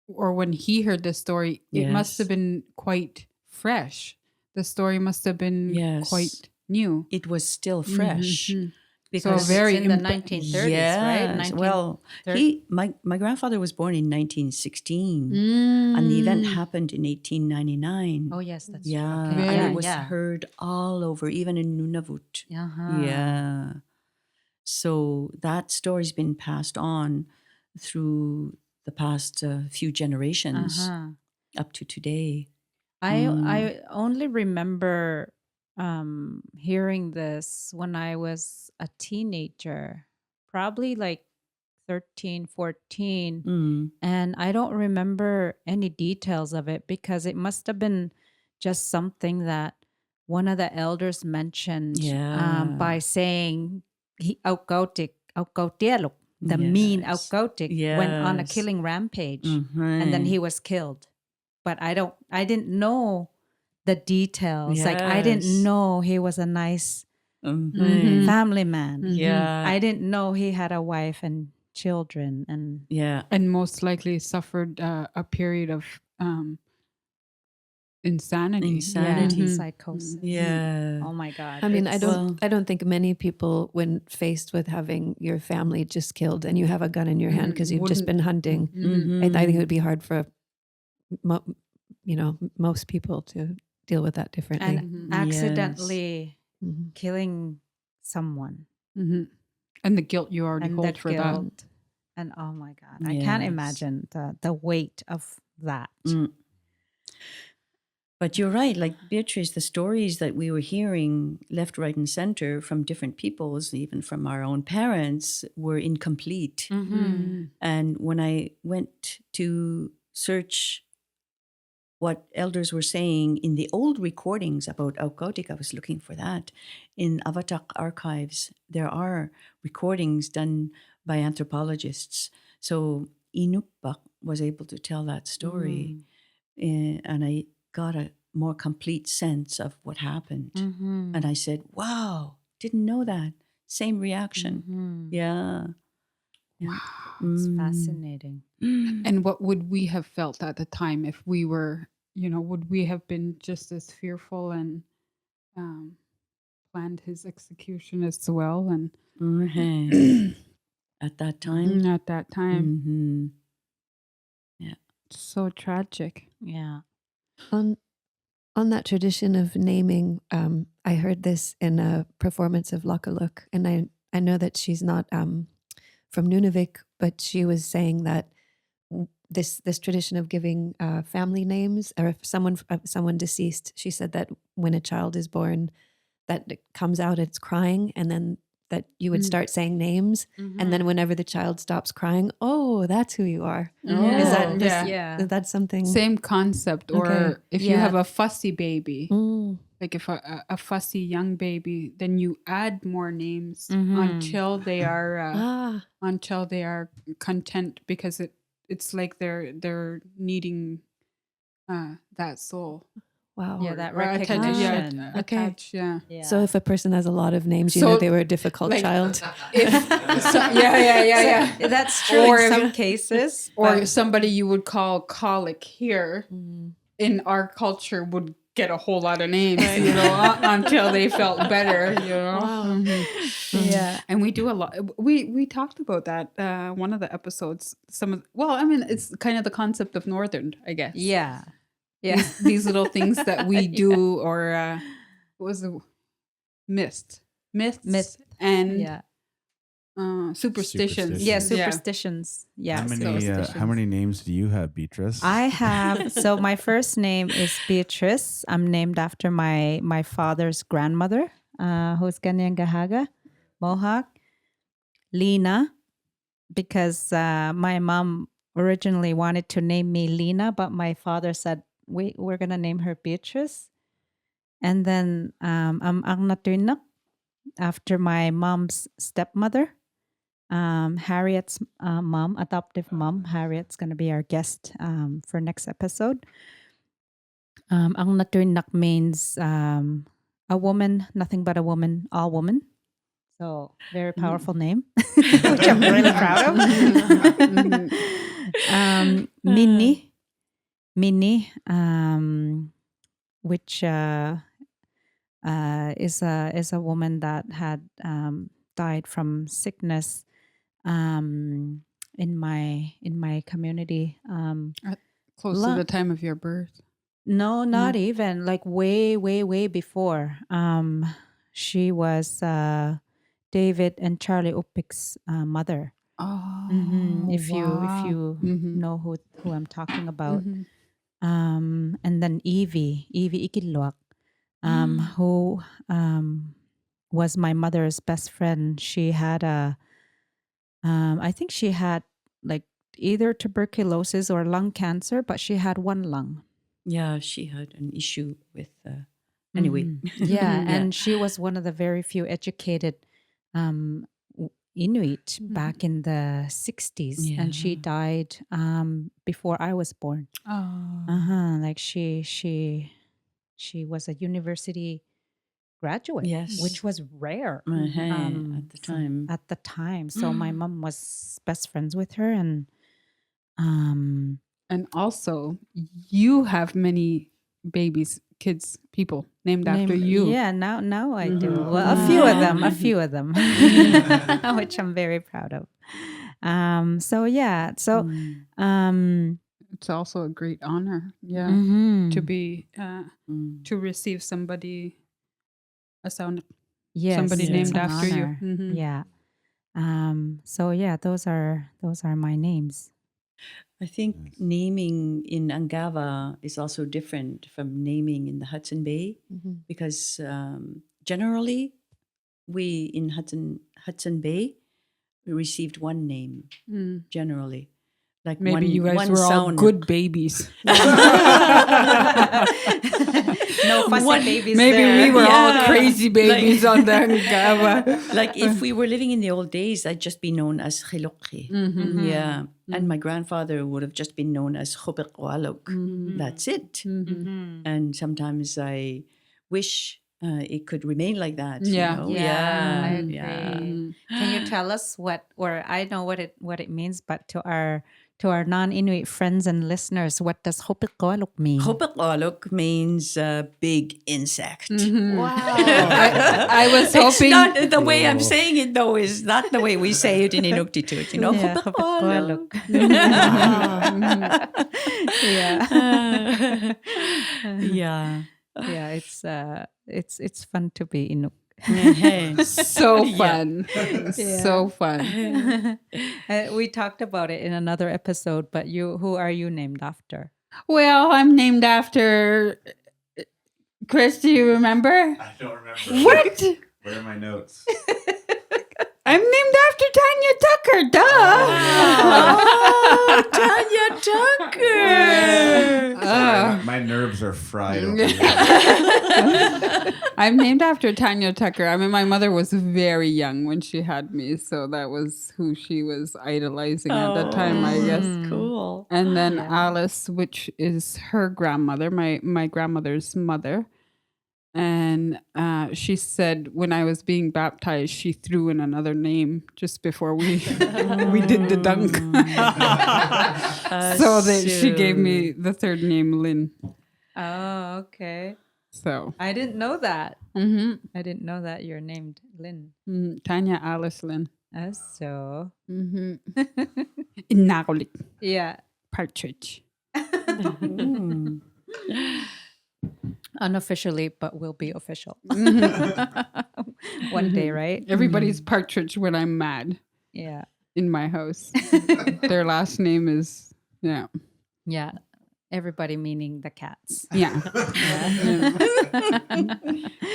or when he heard the story, it must have Yes. been quite fresh. The story must have been Yes. quite new. it was still fresh. Mhm. Because So very it's in the imp- 1930s, right? Yes. Well, 1930. my grandfather was born in 1916, Mm. and the event happened in 1899. Oh yes, that's yeah, true. Okay. and Very- it was yeah. heard all over, even in Nunavut. Uh-huh. Yeah. So that story's been passed on through the past few generations Uh-huh. up to today. I only remember hearing this when I was a teenager, probably like 13, 14. Mm. And I don't remember any details of it because it must have been just something that one of the elders mentioned Yeah. by saying he Aukauteluk, the mean Yes. Aukautik, went on a Yes. killing rampage Mhm. and then he was killed. But I didn't know the details. Like I didn't Yes. know he was a nice Mhm. family man. Yeah. I didn't know he had a wife and children and Yeah. And most likely suffered a period of insanity. Insanity. psychosis. Yeah. Oh my God. I mean, I It's- don't think many people, when faced with having your family just killed and you have a gun in your hand because you've just Wouldn't- been hunting, Mhm. I think it would be hard for, most people to deal with that differently. and accidentally Mhm. killing someone Mhm. And the guilt you already and hold that for that. guilt. And oh my God, I can't Yes. imagine the weight of that. Mm. But you're right, like Beatrice, the stories that we were hearing left, right, and center from different peoples, even from our own parents, were incomplete. Mm-hmm. And when I went to search what elders were saying in the old recordings about Aukautik, I was looking for that. In Avatak archives, there are recordings done by anthropologists. So Inuit was able to tell that story. And I got a more complete sense of what happened. Mm-hmm. And I said, wow, didn't know that. Same reaction. Mm-hmm. Yeah. Wow. It's Mm. fascinating. And what would we have felt at the time if we were, would we have been just as fearful and planned his execution as well? And Mhm. At that time. at that time, Mm-hmm. so tragic. Yeah. On that tradition of naming, I heard this in a performance of Lakaluk, and I know that she's not from Nunavik, but she was saying that this tradition of giving family names, or if someone deceased, she said that when a child is born, that it comes out, it's crying, and then that you would start saying names, and then whenever the child stops crying, oh, that's who you are. Oh, Is that yeah. is that something? Same concept. Or Okay. if you Yeah. have a fussy baby, Mm. like if a fussy young baby, then you add more names Mhm. until they are Ah, content, because it's like they're needing that soul. wow. Yeah, that Or attach- recognition. yeah, Okay. attach, yeah. Yeah. So if a person has a lot of names, you So, know they were a difficult like, child. Yeah. That's true Or in if- some cases. Or but- somebody you would call colic here Mm. in our culture would get a whole lot of names, until they felt better, Wow. Mhm. yeah. And we do a lot. We talked about that one of the episodes. It's kind of the concept of Northern, I guess. Yeah. Yeah. These little things that we do, or what was the myths Myth. and Yeah. superstitions. Yeah, Yeah. superstitions. Yeah, superstitions. How many names do you have, Beatrice? I have, so my first name is Beatrice. I'm named after my father's grandmother, who's Ganyangahaga, Mohawk. Lena, because my mom originally wanted to name me Lena, but my father said, we're going to name her Beatrice. And then I'm Angnatuinak, after my mom's stepmother. Harriet's mom, adoptive mom. Harriet's going to be our guest for next episode. Angnatuinak means a woman, nothing but a woman, all woman. So very powerful name, which I'm really proud of. Minnie, which is a woman that had died from sickness in my community. Close to the time of your birth. No, not even, like way before. She was David and Charlie Upik's mother. Oh, If you know who I'm talking about. And then Evie Ikiluak, who was my mother's best friend. She had I think she had like either tuberculosis or lung cancer, but she had one lung. Yeah, she had an issue with. Anyway, Yeah, and she was one of the very few educated Inuit back in the 60s, and she died before I was born. Like she was a university graduate, Yes. which was rare at the time. At the time, so my mom was best friends with her, and also you have many babies, kids, people named after you. Yeah, now I do. Well, a few of them, which I'm very proud of. It's also a great honor, to be to receive somebody somebody named after you. Yeah. Those are my names. I think naming in Angava is also different from naming in the Hudson Bay because generally we in Hudson Bay we received one name generally. Like maybe one, you guys one were all sound. good babies. No fussy babies. Maybe there. we were all crazy babies on the Angava. Like if we were living in the old days, I'd just be known as Khilokhi. Yeah. And my grandfather would have just been known as Koperqualuk. That's it. And sometimes I wish it could remain like that. Yeah. You know? I agree. Yeah. Can you tell us or I know what it means, but to our non-Inuit friends and listeners, what does Koperqualuk mean? Koperqualuk means big insect. Wow. I was It's hoping not the way I'm saying it though is not the way we say it in Inuktitut. You know, Yeah, Koperqualuk. Yeah. Yeah. Yeah, it's fun to be Inuk. so fun. So fun. We talked about it in another episode, but who are you named after? Well, I'm named after Chris, do you remember? I don't remember. What? Where are my notes? I'm named after Tanya Tucker, duh. Oh, Tanya Tucker. My nerves are fried over here. I'm named after Tanya Tucker. I mean, my mother was very young when she had me, so that was who she was idolizing at that time, I guess. Cool. And then Alice, which is her grandmother, my grandmother's mother. And she said when I was being baptized, she threw in another name just before we did the dunk. So that she gave me the third name, Lynn. Oh, okay. So I didn't know that. I didn't know that you're named Lynn. Tanya Alice Lynn. So. Innaarulik. Yeah. Partridge. Unofficially, but will be official. one day, right? Everybody's partridge when I'm mad Yeah. in my house. Their last name is, yeah. Yeah. Everybody meaning the cats. Yeah.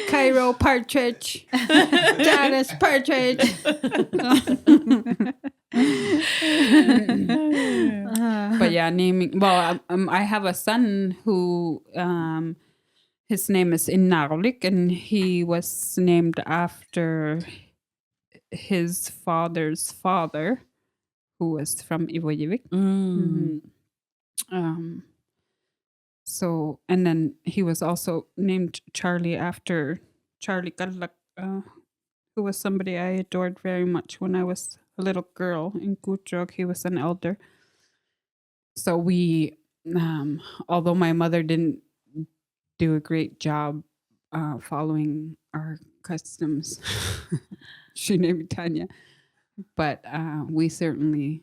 Cairo Partridge. Janice Partridge. But yeah, naming. Well, I have a son who his name is Innaarulik, and he was named after his father's father, who was from Ivoyevik. So, and then he was also named Charlie after Charlie Kallak, who was somebody I adored very much when I was a little girl in Kutrog. He was an elder. So we, although my mother didn't do a great job following our customs, she named me Tanya, but we certainly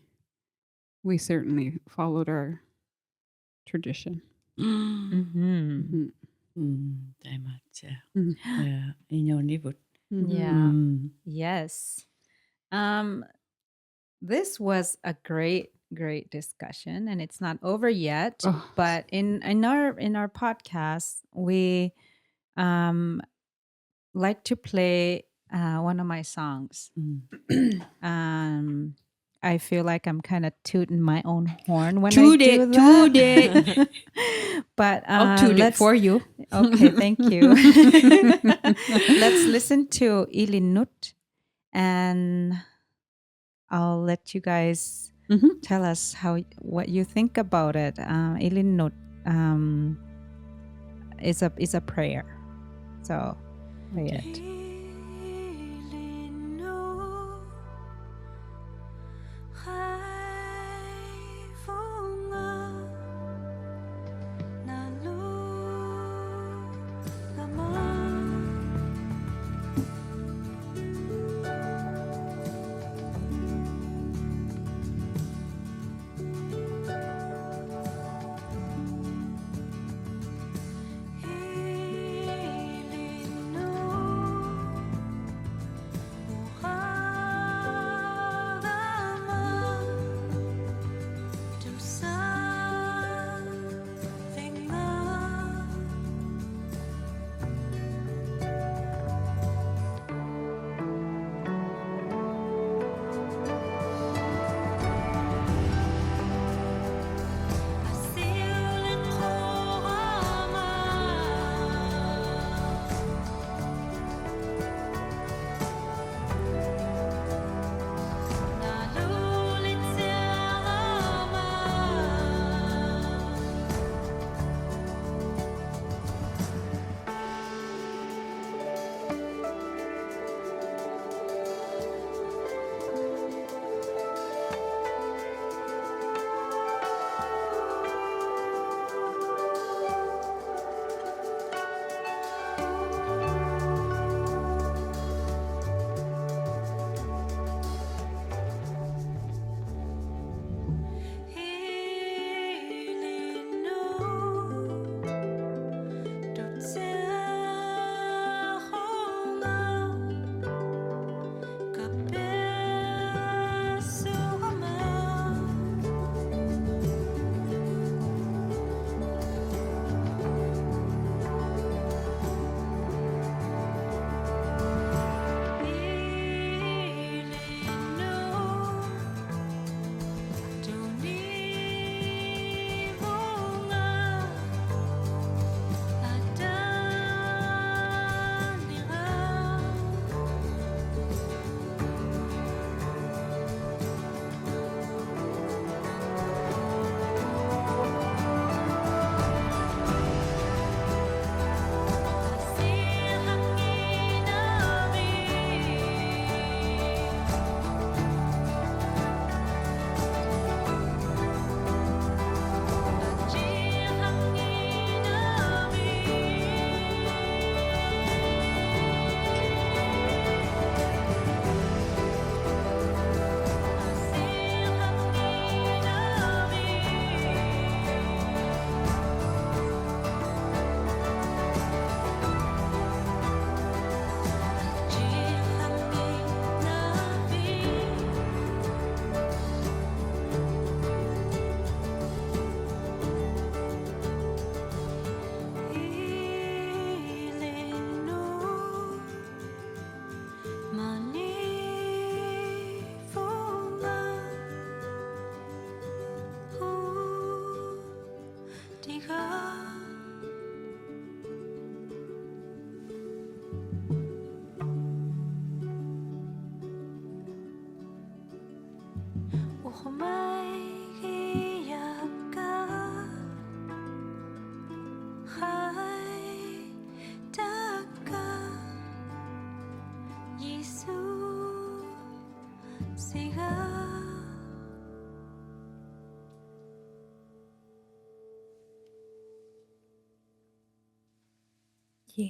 followed our tradition. Mm-hmm. Tama siya. Mhm. Yeah, inyong libot. Yeah. Yes. This was a great discussion, and it's not over yet. Oh. But in our podcast, we like to play one of my songs. I feel like I'm kind of tooting my own horn when I do that. Toot it. But I'll toot it for you. Okay, thank you. Let's listen to ILINNUT, and I'll let you guys tell us what you think about it. ILINNUT is a prayer, so play it. ILINNUT Yeah.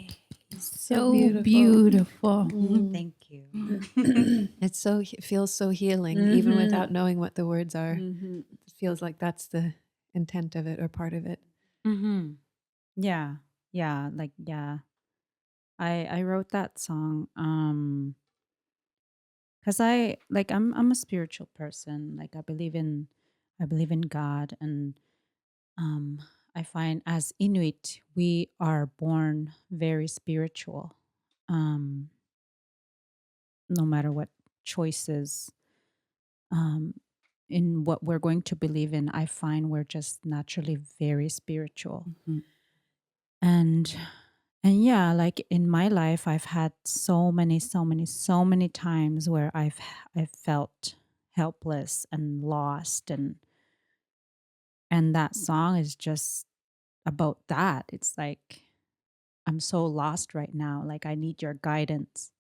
So beautiful. beautiful. Thank you. It's so it feels so healing, even without knowing what the words are. It feels like that's the intent of it or part of it. Mm-hmm. Yeah. Yeah. Like, yeah. I wrote that song because I'm a spiritual person. Like I believe in God, and um I find as Inuit we are born very spiritual. Um no matter what choices um in what we're going to believe in, I find we're just naturally very spiritual. Mhm. And yeah, like in my life I've had so many times where I've felt helpless and lost, and that song is just about that. It's like I'm so lost right now, like I need your guidance.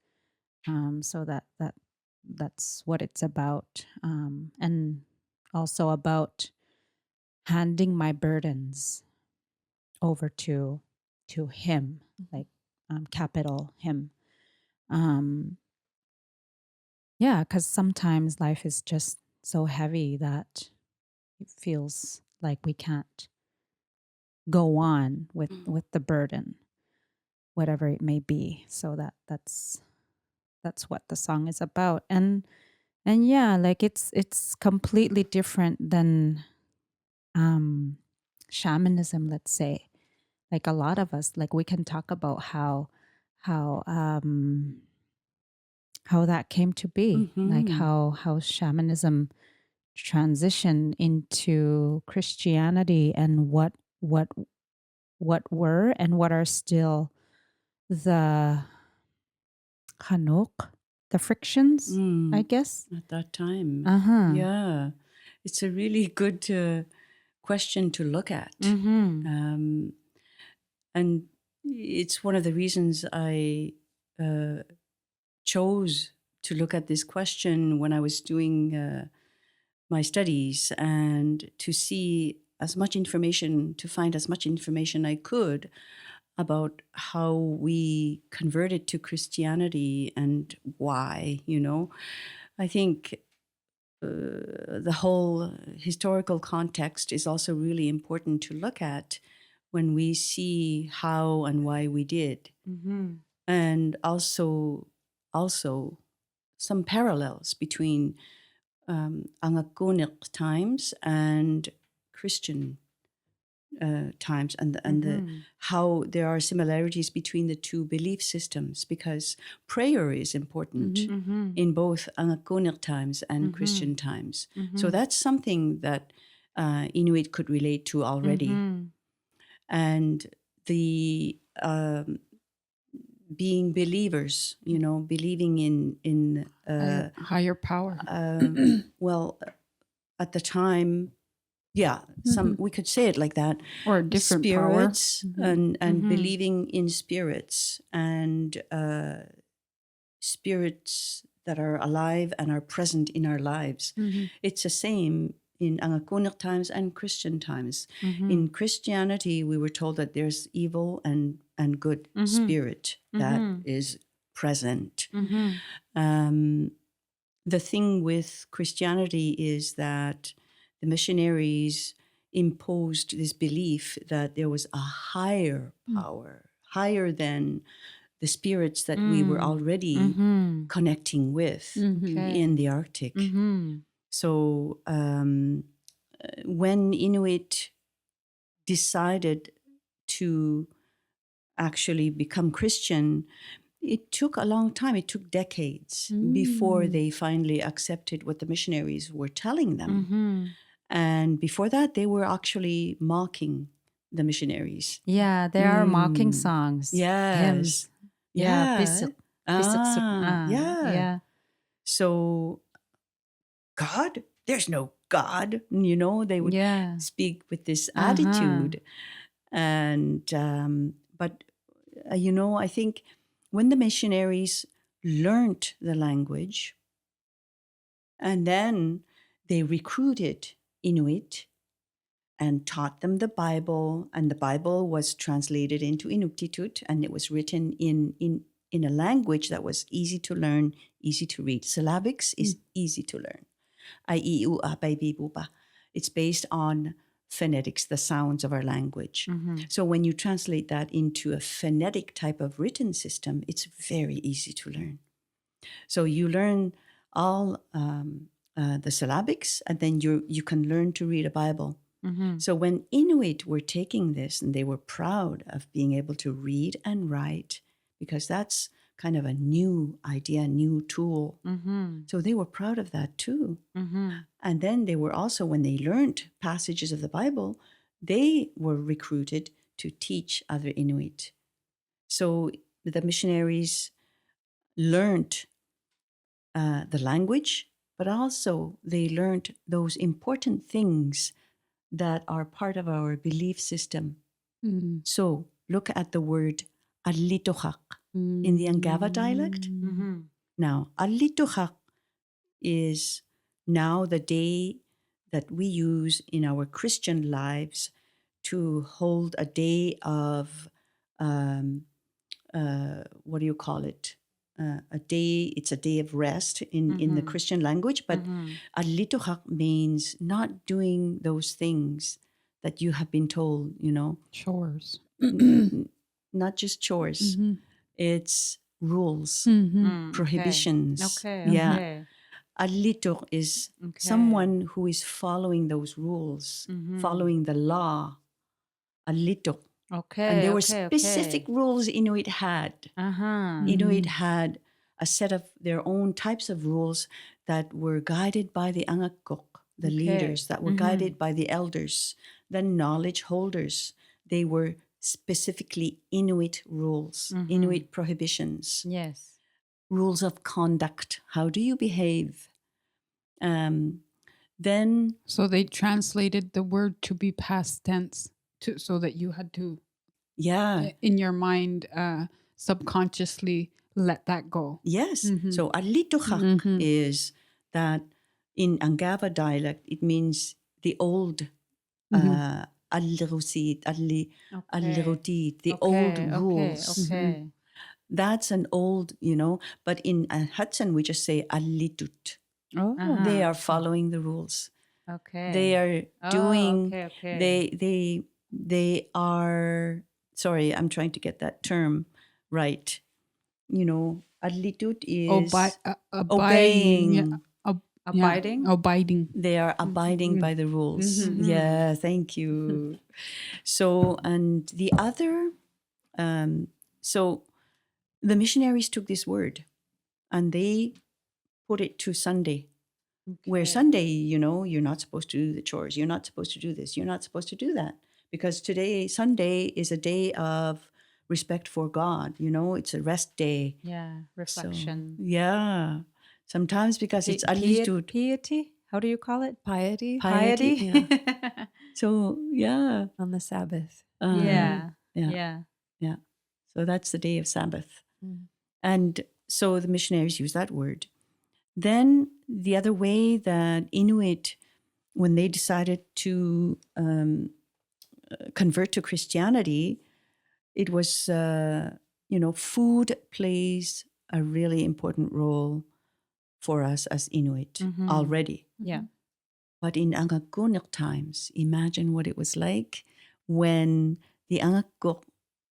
So that's what it's about. And also about handing my burdens over to him, like capital him. um yeah, because sometimes life is just so heavy that it feels like we can't go on with the burden, whatever it may be. So that's what the song is about. And yeah, like it's completely different than um shamanism, let's say. Like a lot of us, like we can talk about how how that came to be, like Mhm. how shamanism transitioned into Christianity, and what were and what are still the hanok, the frictions, I Mm. guess. At that time. Uh-huh. Yeah. It's a really good question to look at. Mm-hmm. And it's one of the reasons I chose to look at this question when I was doing my studies, and to see as much information, to find as much information I could about how we converted to Christianity and why, I think the whole historical context is also really important to look at when we see how and why we did. Mm-hmm. And also some parallels between Angakunik times and Christian times, and Mm-hmm. how there are similarities between the two belief systems, because prayer is important Mm-hmm. in both Angakunik times and Mhm. Christian times. Mm-hmm. So that's something that Inuit could relate to already. Mm-hmm. And the being believers, believing in Higher power. well, at the time, yeah, we could say it like that. Or a different power. Spirits, Mhm. and Mhm. believing in spirits, and spirits that are alive and are present in our lives. Mhm. It's the same in Angakunik times and Christian times. Mhm. In Christianity, we were told that there's evil and good spirit that is present. Mhm. The thing with Christianity is that the missionaries imposed this belief that there was a higher power, higher than the spirits that we were already Mhm. connecting with Okay. in the Arctic. Mhm. So when Inuit decided to actually become Christian, it took a long time. It took decades before they finally accepted what the missionaries were telling them. Mhm. And before that, they were actually mocking the missionaries. Yeah, there are mocking Mm. songs. Yes. Hymns. Yeah. Bisik. Yeah. Yeah. So, God, there's no God. They would Yeah. speak with this Uh-huh. attitude. And, but, I think when the missionaries learned the language and then they recruited Inuit and taught them the Bible, and the Bible was translated into Inuktitut, and it was written in a language that was easy to learn, easy to read. Syllabics is easy to learn. Ai, I, U, A, Bai, Bi, Bu, Ba. It's based on phonetics, the sounds of our language. So when you translate that into a phonetic type of written system, it's very easy to learn. So you learn all the syllabics, and then you can learn to read a Bible. So when Inuit were taking this, and they were proud of being able to read and write, because that's kind of a new idea, a new tool. So they were proud of that too. And then they were also, when they learned passages of the Bible, they were recruited to teach other Inuit. So the missionaries learned the language, but also they learned those important things that are part of our belief system. So look at the word alitohak in the Angava dialect. Now, alitohak is now the day that we use in our Christian lives to hold a day of, what do you call it? It's a day of rest in the Christian language, but alitohak means not doing those things that you have been told, Chores. not just chores. It's rules, prohibitions. Okay. Yeah. Okay. Alito is someone who is following those rules, following the law. Alito. Okay. And there were specific rules Inuit had. Inuit had a set of their own types of rules that were guided by the angakok, the leaders, that were guided by the elders, the knowledge holders. They were specifically Inuit rules, Inuit prohibitions. Yes. Rules of conduct. How do you behave? Then, So they translated the word to be past tense, so that you had to, in your mind, subconsciously let that go. Yes. So alitohak is that in Angava dialect, it means the old alirusit, alirutit, the old rules. Okay. That's an old, but in Hudson, we just say alitut. Oh, They are following the rules. Okay. They are doing, okay. they are, sorry, I'm trying to get that term right. Alitut is obeying. Abiding. Abiding. They are abiding by the rules. Yeah, thank you. So, and the other, so the missionaries took this word and they put it to Sunday. Where Sunday, you're not supposed to do the chores. You're not supposed to do this. You're not supposed to do that. Because today, Sunday, is a day of respect for God. It's a rest day. Yeah. Reflection. So, yeah. Sometimes because it's alitoot. Piety? How do you call it? Piety. Piety. Yeah. So, yeah. On the Sabbath. Yeah. Yeah. So that's the day of Sabbath. And so the missionaries use that word. Then the other way that Inuit, when they decided to convert to Christianity, it was, food plays a really important role for us as Inuit already. Yeah. But in Angakkunik times, imagine what it was like when the Angakkuk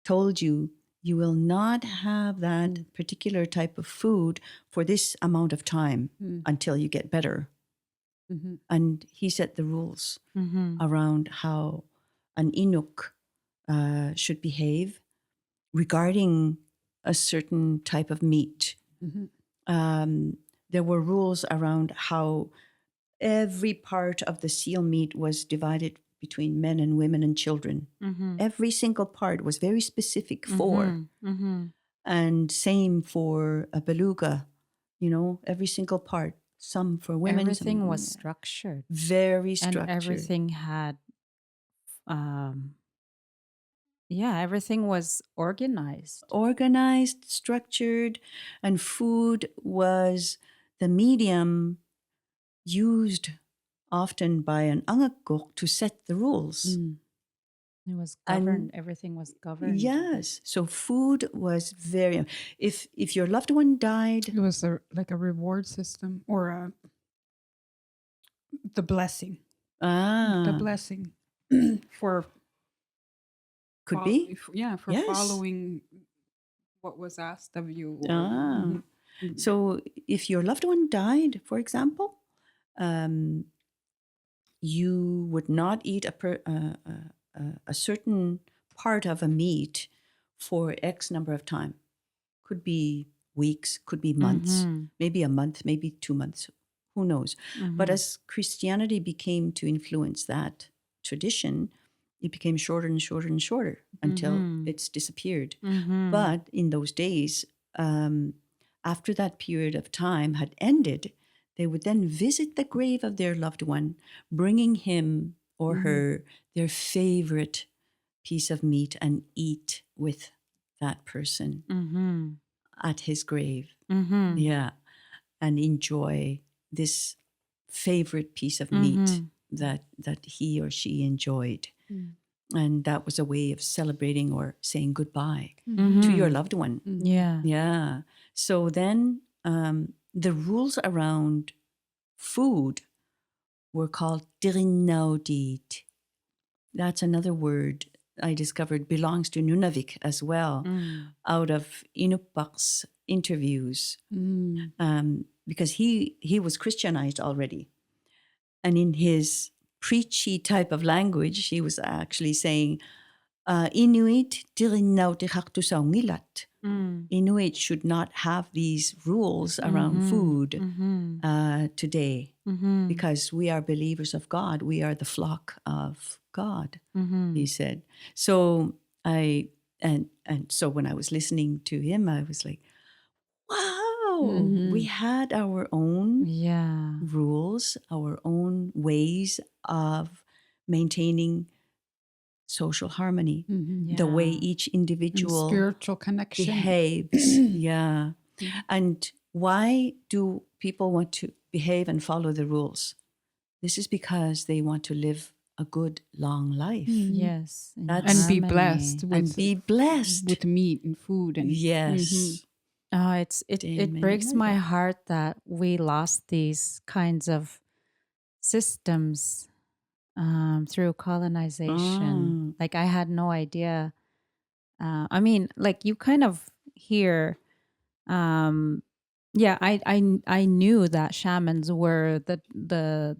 told you, you will not have that particular type of food for this amount of time until you get better. And he set the rules around how an Inuk should behave regarding a certain type of meat. There were rules around how every part of the seal meat was divided between men and women and children. Mm-hmm. Every single part was very specific for. Mm-hmm. And same for a beluga, every single part. Some for women. Everything some, was structured. very structured. And everything had, everything was organized. Organized, structured, and food was the medium used often by an angakok to set the rules. It was governed. Everything was governed. Yes. So food was very. If your loved one died, It was like a reward system or the blessing. The blessing for could be. For Yes. following what was asked of you. So if your loved one died, for example, you would not eat a certain part of a meat for X number of time. Could be weeks, could be months, maybe a month, maybe 2 months, who knows. But as Christianity became to influence that tradition, it became shorter and shorter and shorter until it's disappeared. But in those days, after that period of time had ended, they would then visit the grave of their loved one, bringing him or her their favorite piece of meat and eat with that person at his grave. Yeah. And enjoy this favorite piece of meat that he or she enjoyed. And that was a way of celebrating or saying goodbye to your loved one. Yeah. Yeah. So then the rules around food were called dirinaudit. That's another word I discovered belongs to Nunavik as well, out of Inuit's interviews, because he was Christianized already. And in his preachy type of language, he was actually saying, Inuit dirinaudihaktusaungilat. Inuit should not have these rules around food today because we are believers of God. We are the flock of God, he said. So so when I was listening to him, I was like, wow, we had our own rules, our own ways of maintaining social harmony, the way each individual and spiritual connection behaves. Yeah. And why do people want to behave and follow the rules? This is because they want to live a good long life. Yes. And be blessed with meat and food and yes. It breaks my heart that we lost these kinds of systems through colonization. Like I had no idea. I mean, like you kind of hear. I knew that shamans were the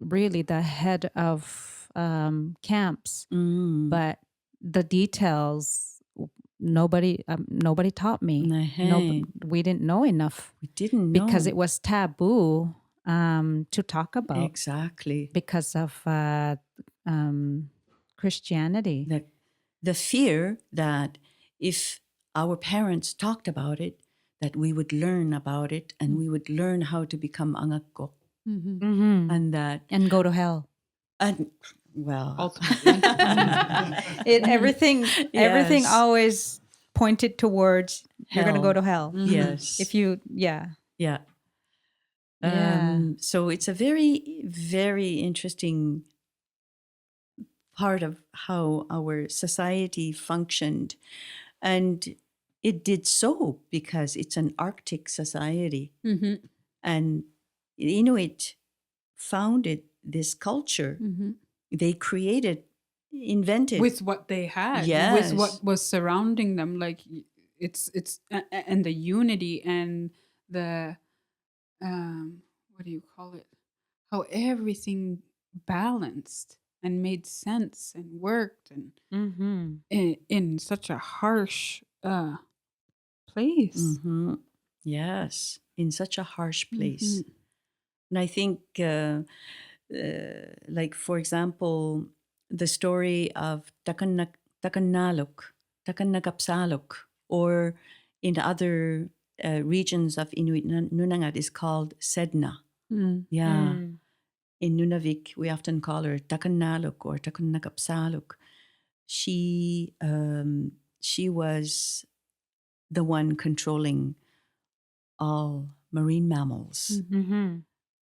really the head of camps, but the details nobody taught me. We didn't know enough. We didn't know because it was taboo to talk about. Exactly. Because of Christianity. The fear that if our parents talked about it, that we would learn about it and we would learn how to become angakko. And go to hell. And well, ultimately, everything always pointed towards you're going to go to hell. Yes. If you, yeah. So it's a very, very interesting part of how our society functioned. And it did so because it's an Arctic society. And Inuit founded this culture. They invented. With what they had. Yes. With what was surrounding them. Like it's and the unity and the, what do you call it? How everything balanced and made sense and worked and in such a harsh place. Yes, in such a harsh place. And I think, like, for example, the story of Takanagapsaluk, or in other regions of Inuit Nunavik is called Sedna. Yeah. In Nunavik, we often call her Takanaluk or Takanagapsaluk. She was the one controlling all marine mammals.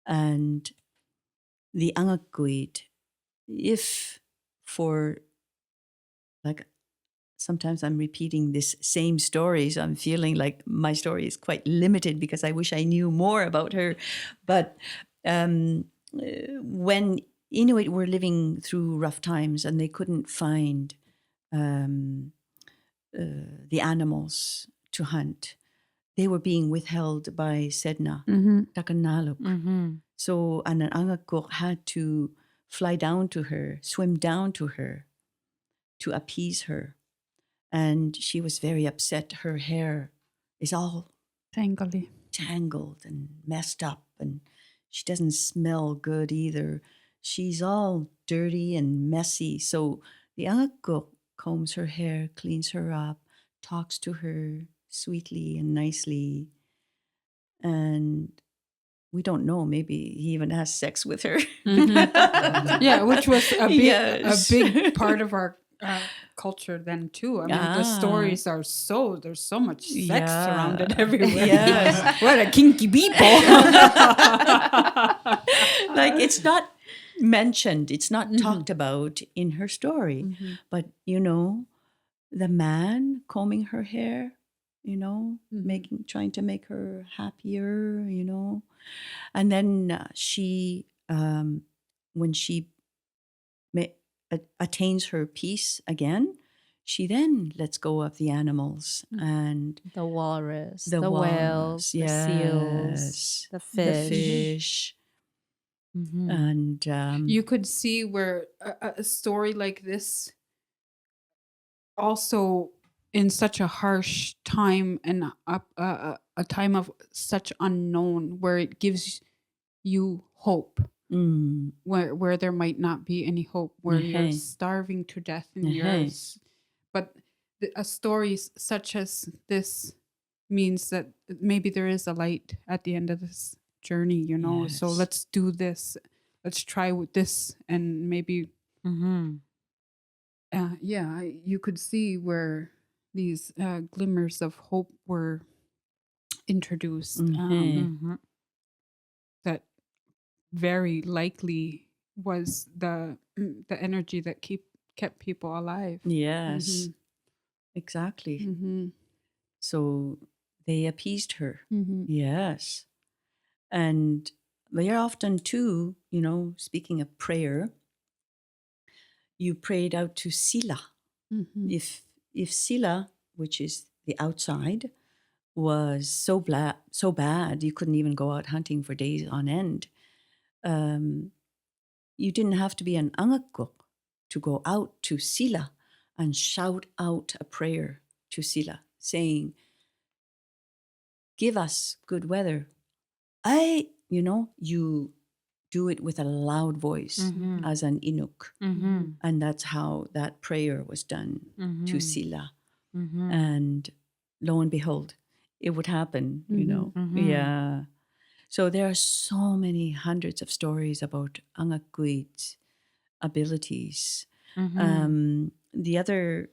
And the Angakuit, if for, like, sometimes I'm repeating this same story, so I'm feeling like my story is quite limited because I wish I knew more about her. But when Inuit were living through rough times and they couldn't find the animals to hunt, they were being withheld by Sedna, Takanaluk. So an Angakok had to fly down to her, swim down to her to appease her. And she was very upset. Her hair is all tangled and messed up, and she doesn't smell good either. She's all dirty and messy. So the Angakok combs her hair, cleans her up, talks to her sweetly and nicely. And we don't know, maybe he even has sex with her. Yeah, which was a big, Yes. a big part of our culture then too. I mean, the stories are there's so much sex surrounded everywhere. Yes. What a kinky people. Like, it's not mentioned, it's not talked about in her story. But, the man combing her hair, trying to make her happier, And then she, when she attains her peace again, she then lets go of the animals and The walrus, the walrus, whales, the seals, the fish. And You could see where a story like this, also in such a harsh time and a time of such unknown, where it gives you hope, where there might not be any hope, where you're starving to death and but a story such as this means that maybe there is a light at the end of this journey, so let's do this, let's try with this, and maybe you could see where these glimmers of hope were introduced, that very likely was the energy that kept people alive. Yes, exactly. So they appeased her. Yes. And very often too, speaking of prayer, you prayed out to Sila. If Sila, which is the outside, was so bad you couldn't even go out hunting for days on end, you didn't have to be an Angakok to go out to Sila and shout out a prayer to Sila, saying, "Give us good weather." You do it with a loud voice as an Inuk. And that's how that prayer was done to Sila. And lo and behold, it would happen, Yeah. So there are so many hundreds of stories about Angakuit's abilities. The other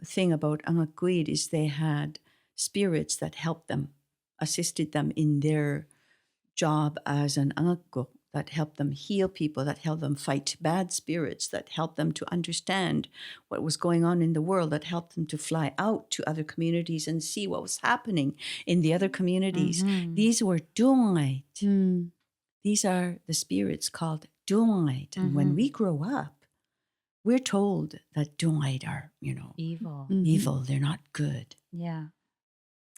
thing about Angakuit is they had spirits that helped them, assisted them in their job as an Angakuk, that helped them heal people, that helped them fight bad spirits, that helped them to understand what was going on in the world, that helped them to fly out to other communities and see what was happening in the other communities. These were Dungait. These are the spirits called Dungait. And when we grow up, we're told that Dungait are, evil. Evil. They're not good. Yeah.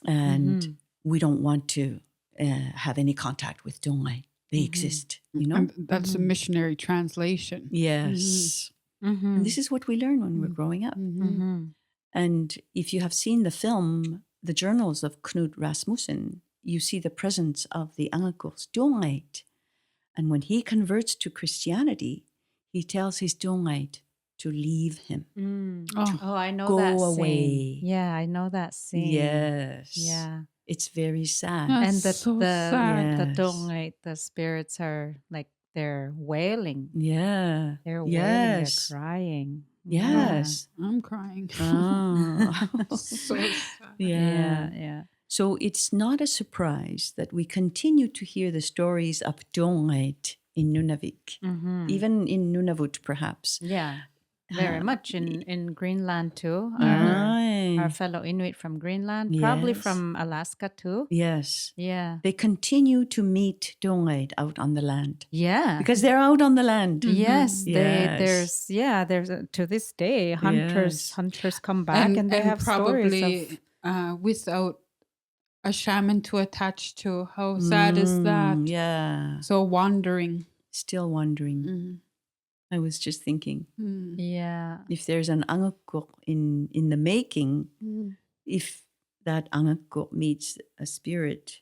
And we don't want to have any contact with Dungait. They exist, And that's a missionary translation. Yes. And this is what we learn when we're growing up. And if you have seen the film, The Journals of Knut Rasmussen, you see the presence of the Angakuks Dungait. And when he converts to Christianity, he tells his Dungait, to leave him, Oh, I know go that away. scene. Yeah, I know that scene. Yes. Yeah. It's very sad. That's And so the sad. Yes. dongait, the spirits are like they're wailing. Yeah. They're wailing, they're Yes. crying. Yes. I'm crying. Oh. So sad. Yeah. Yeah. Yeah. So it's not a surprise that we continue to hear the stories of Dongait in Nunavik, Mhm. even in Nunavut, perhaps. Yeah. Very Uh, much in Greenland too. Aye. Our fellow Inuit from Greenland, probably Yes. from Alaska too. Yes. Yeah. They continue to meet Dongait out on the land Yeah. because they're out on the land. Yes, Yes. there's to this day hunters come back and they have stories of without a shaman to attach to. How sad is that? Yeah. So wandering. Still wondering. Mm. I was just thinking yeah. if there's an angakok in the making, if that angakok meets a spirit,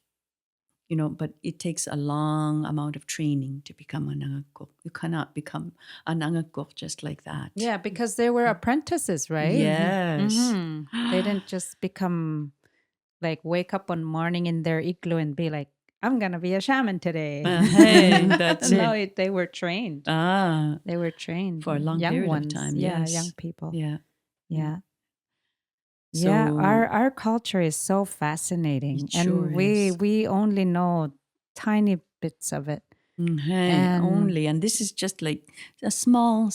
but it takes a long amount of training to become an angakok. You cannot become an angakok just like that. Yeah, because they were apprentices, right? Yes. Mhm. They didn't just become like wake up one morning in their igloo and be like, I'm gonna be a shaman today. Hey, that's no, it. they were trained. They were trained for a long young period ones. of time. Yeah, Yes. young people. Yeah. Yeah. So, Yeah, our culture is so fascinating, It and sure is. we only know tiny bits of it. And- only, and this is just like a small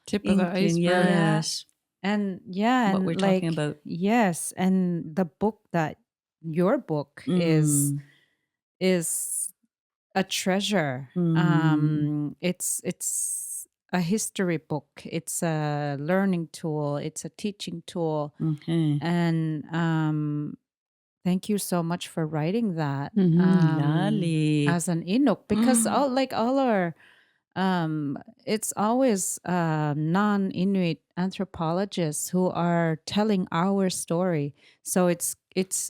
Tip of the inkling. iceberg. Yes. And What and we're like, talking about. yes, and the book that your book is a treasure. It's a history book. It's a learning tool. It's a teaching tool. And thank you so much for writing that Lali. as an Inuk, because all our it's always non-Inuit anthropologists who are telling our story. So it's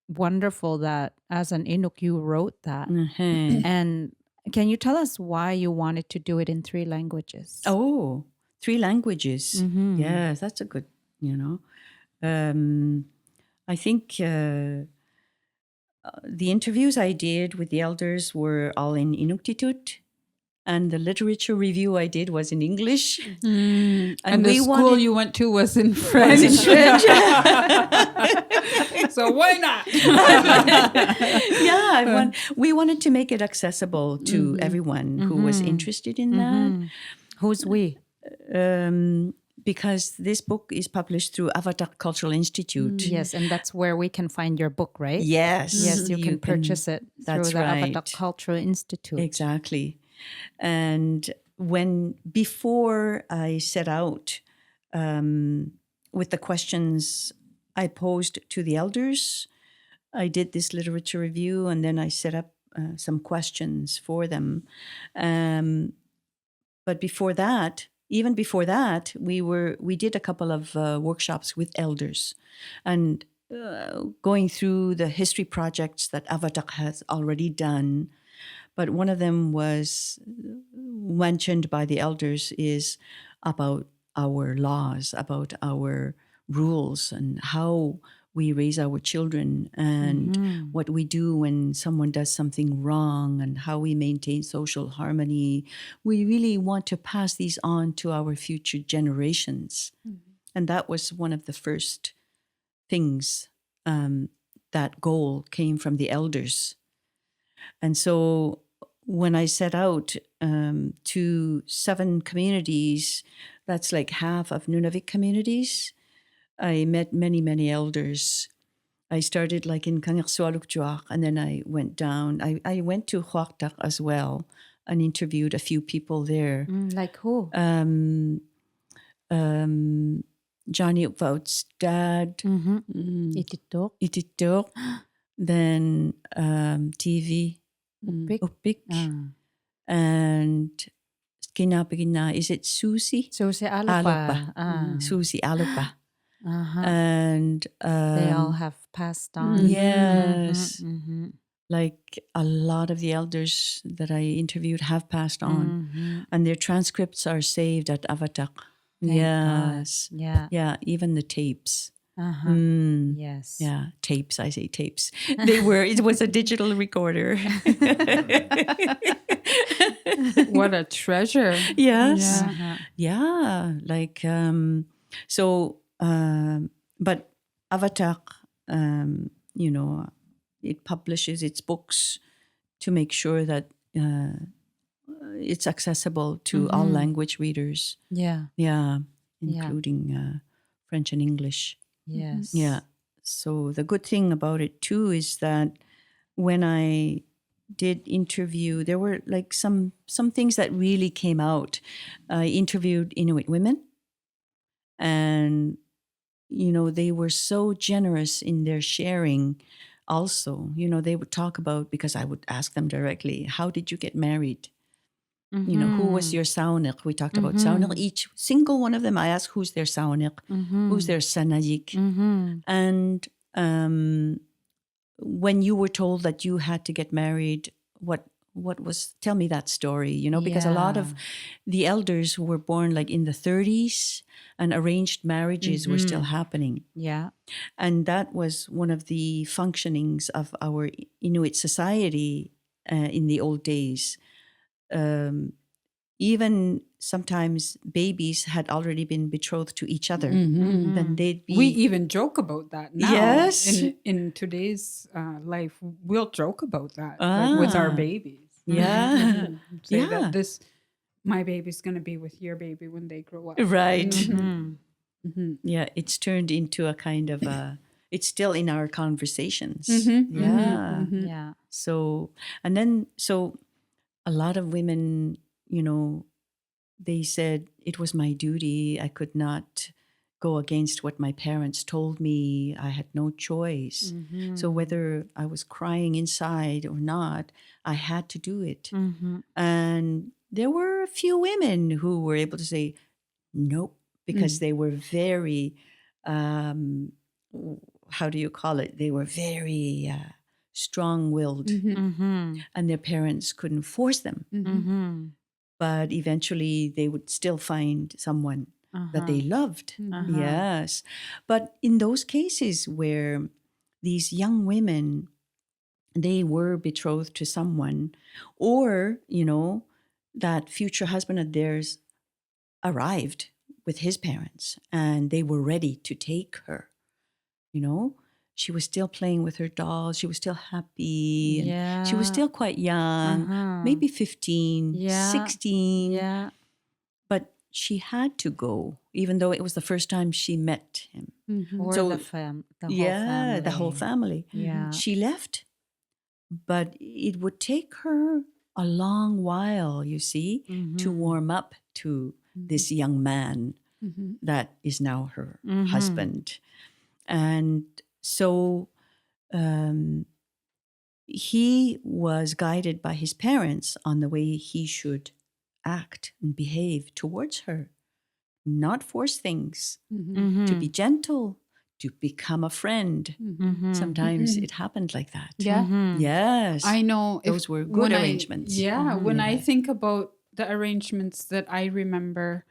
wonderful that as an Inuk you wrote that. And can you tell us why you wanted to do it in 3 languages? Oh, 3 languages. Mhm. Yes, that's a good, I think the interviews I did with the elders were all in Inuktitut, and the literature review I did was in English. And the school you went to was in French. So why not? Yeah, we wanted to make it accessible to everyone who was interested in that. Who's we? Because this book is published through Avatar Cultural Institute. Yes, and that's where we can find your book, right? Yes. Yes, you can purchase it through That's the Avatar right. Cultural Institute. Exactly. And before I set out with the questions I posed to the elders, I did this literature review, and then I set up some questions for them. But before that, even before that, we did a couple of workshops with elders, and going through the history projects that Avatar has already done. But one of them was mentioned by the elders is about our laws, about our rules, and how we raise our children, and what we do when someone does something wrong, and how we maintain social harmony. We really want to pass these on to our future generations. And that was one of the first things, that goal came from the elders. And so when I set out to 7 communities, that's like half of Nunavik communities, I met many, many elders. I started like in Kangersualukjuak, and then I went down. I went to Huaktak as well and interviewed a few people there. Like who? Johnny Upvout's dad, Ititok. Ititok, then TV, Upik, and Kinapigina, is it Susie? Susi Alupa. Alupa. Susie Alupa. Uh-huh. And They all have passed on. yes. like a lot of the elders that I interviewed have passed on, Mhm. and their transcripts are saved at Avatak. Thank God. Yes. Yeah. Yeah, even the tapes. Uh-huh. Mm. Yes. Yeah, tapes. I say tapes. It was a digital recorder. What a treasure. Yes. Yeah. Uh-huh. Yeah. Like, but Avatak, it publishes its books to make sure that it's accessible to all language readers. Yeah. Yeah, Yeah. including French and English. Yes. Yeah. So the good thing about it too is that when I did interview, there were like some things that really came out. I interviewed Inuit women, and they were so generous in their sharing. Also, they would talk about, because I would ask them directly, how did you get married? Who was your saunik? We talked about saunik. Each single one of them, I asked who's their saunik, who's their sanayik. And when you were told that you had to get married, what was, tell me that story, because a lot of the elders who were born like in the 30s and arranged marriages were still happening. Yeah. And that was one of the functionings of our Inuit society in the old days. Even sometimes babies had already been betrothed to each other. Then they'd be... We even joke about that now. Yes. In today's life, we'll joke about that like, with our babies. Yeah. Say Yeah. that my baby's going to be with your baby when they grow up. Right. Mm-hmm. Yeah, it's turned into a kind of it's still in our conversations. Yeah. So a lot of women, they said it was my duty. I could not go against what my parents told me. I had no choice. So whether I was crying inside or not, I had to do it. And there were a few women who were able to say, nope, because they were very, how do you call it? They were very strong-willed, and their parents couldn't force them. But eventually they would still find someone that they loved. Yes. But in those cases where these young women, they were betrothed to someone, or, that future husband of theirs arrived with his parents and they were ready to take her, she was still playing with her dolls. She was still happy. And Yeah. she was still quite young, maybe 15, 16. Yeah. But she had to go, even though it was the first time she met him. Or So- the whole Yeah, family. the whole family. Yeah. She left, but it would take her a long while, you see, to warm up to this young man that is now her husband. And so he was guided by his parents on the way he should act and behave towards her, not force things, to be gentle, to become a friend. Sometimes it happened like that. Yeah. Yes. I know. Those were good arrangements. When I Yeah. think about the arrangements that I remember,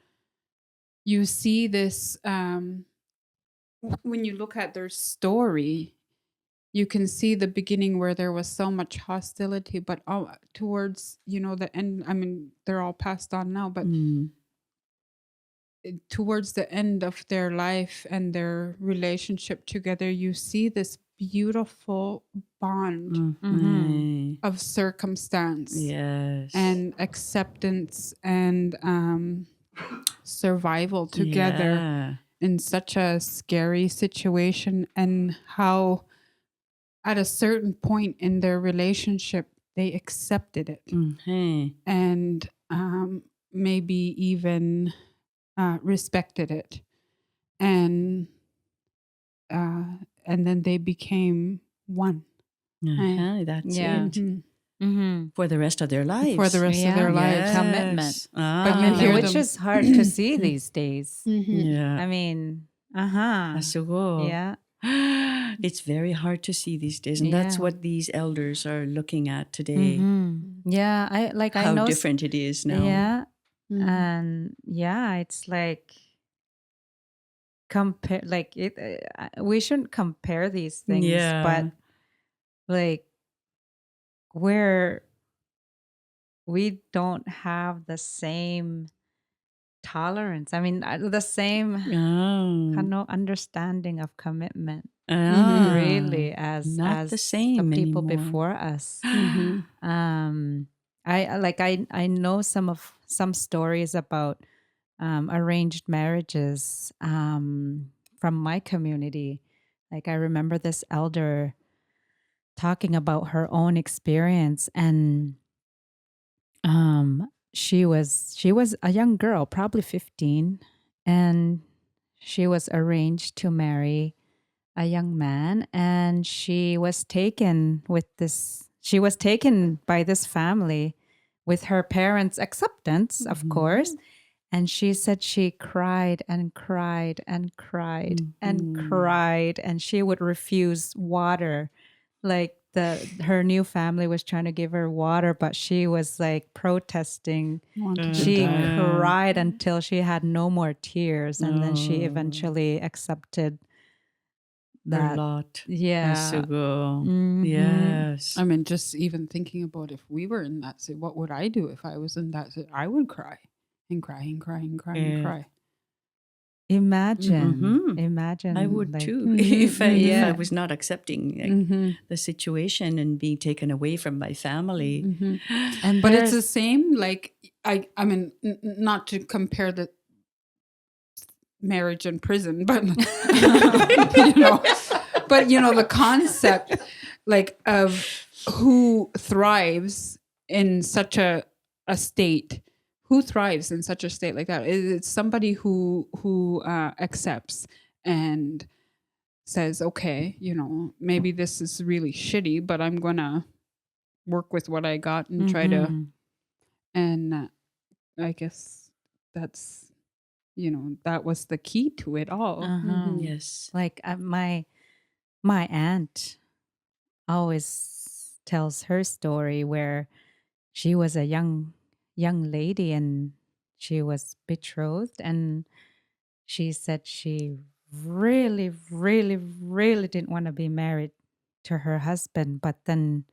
you see this, when you look at their story, you can see the beginning where there was so much hostility, but towards, the end, I mean, they're all passed on now, but towards the end of their life and their relationship together, you see this beautiful bond of circumstance Yes. and acceptance and survival together Yeah. in such a scary situation, and how at a certain point in their relationship they accepted it and maybe even respected it, and then they became one. That's Yeah. it. Mm-hmm. For the rest of their lives. For the rest of their lives. Yes. Commitment. But you hear Which them- is hard to see these days. Yeah. I mean, Asugo. Yeah. It's very hard to see these days, and that's Yeah. what these elders are looking at today. Yeah, I How know different it is now. Yeah, Mm. and yeah, it's like compare like it. We shouldn't compare these things, Yeah. but like we don't have the same tolerance. I mean, the same Oh. understanding of commitment, Ah. really, as Not the same the people anymore. before us. Mhm. I know some stories about arranged marriages from my community. Like I remember this elder talking about her own experience, and she was a young girl, probably 15, and she was arranged to marry a young man, and she was taken by this family with her parents' acceptance, of course. And she said she cried and cried and cried and cried, and she would refuse water. Like her new family was trying to give her water, but she was like protesting. Wanted to She die. cried until she had no more tears, and then she Oh. eventually accepted Her that. lot Yeah. has to go. Mhm. Yes. I mean, just even thinking about if we were in that situation, what would I do if I was in that situation? I would cry and cry and cry and cry and Yeah. cry. Imagine, Mhm. imagine. I would like, too Mhm, if I yeah. was not accepting Mhm, the situation and being taken away from my family. mhm. And But it's the there's- same. Like I mean, not to compare the marriage and prison, but the concept like of who thrives in such a state. Who thrives in such a state like that? It's somebody who accepts and says, okay, maybe this is really shitty, but I'm gonna work with what I got and try to. Mhm. And I guess that's that was the key to it all. Uh-huh. Yes. Like my aunt always tells her story where she was a young lady and she was betrothed, and she said she really, really, really didn't want to be married to her husband, but then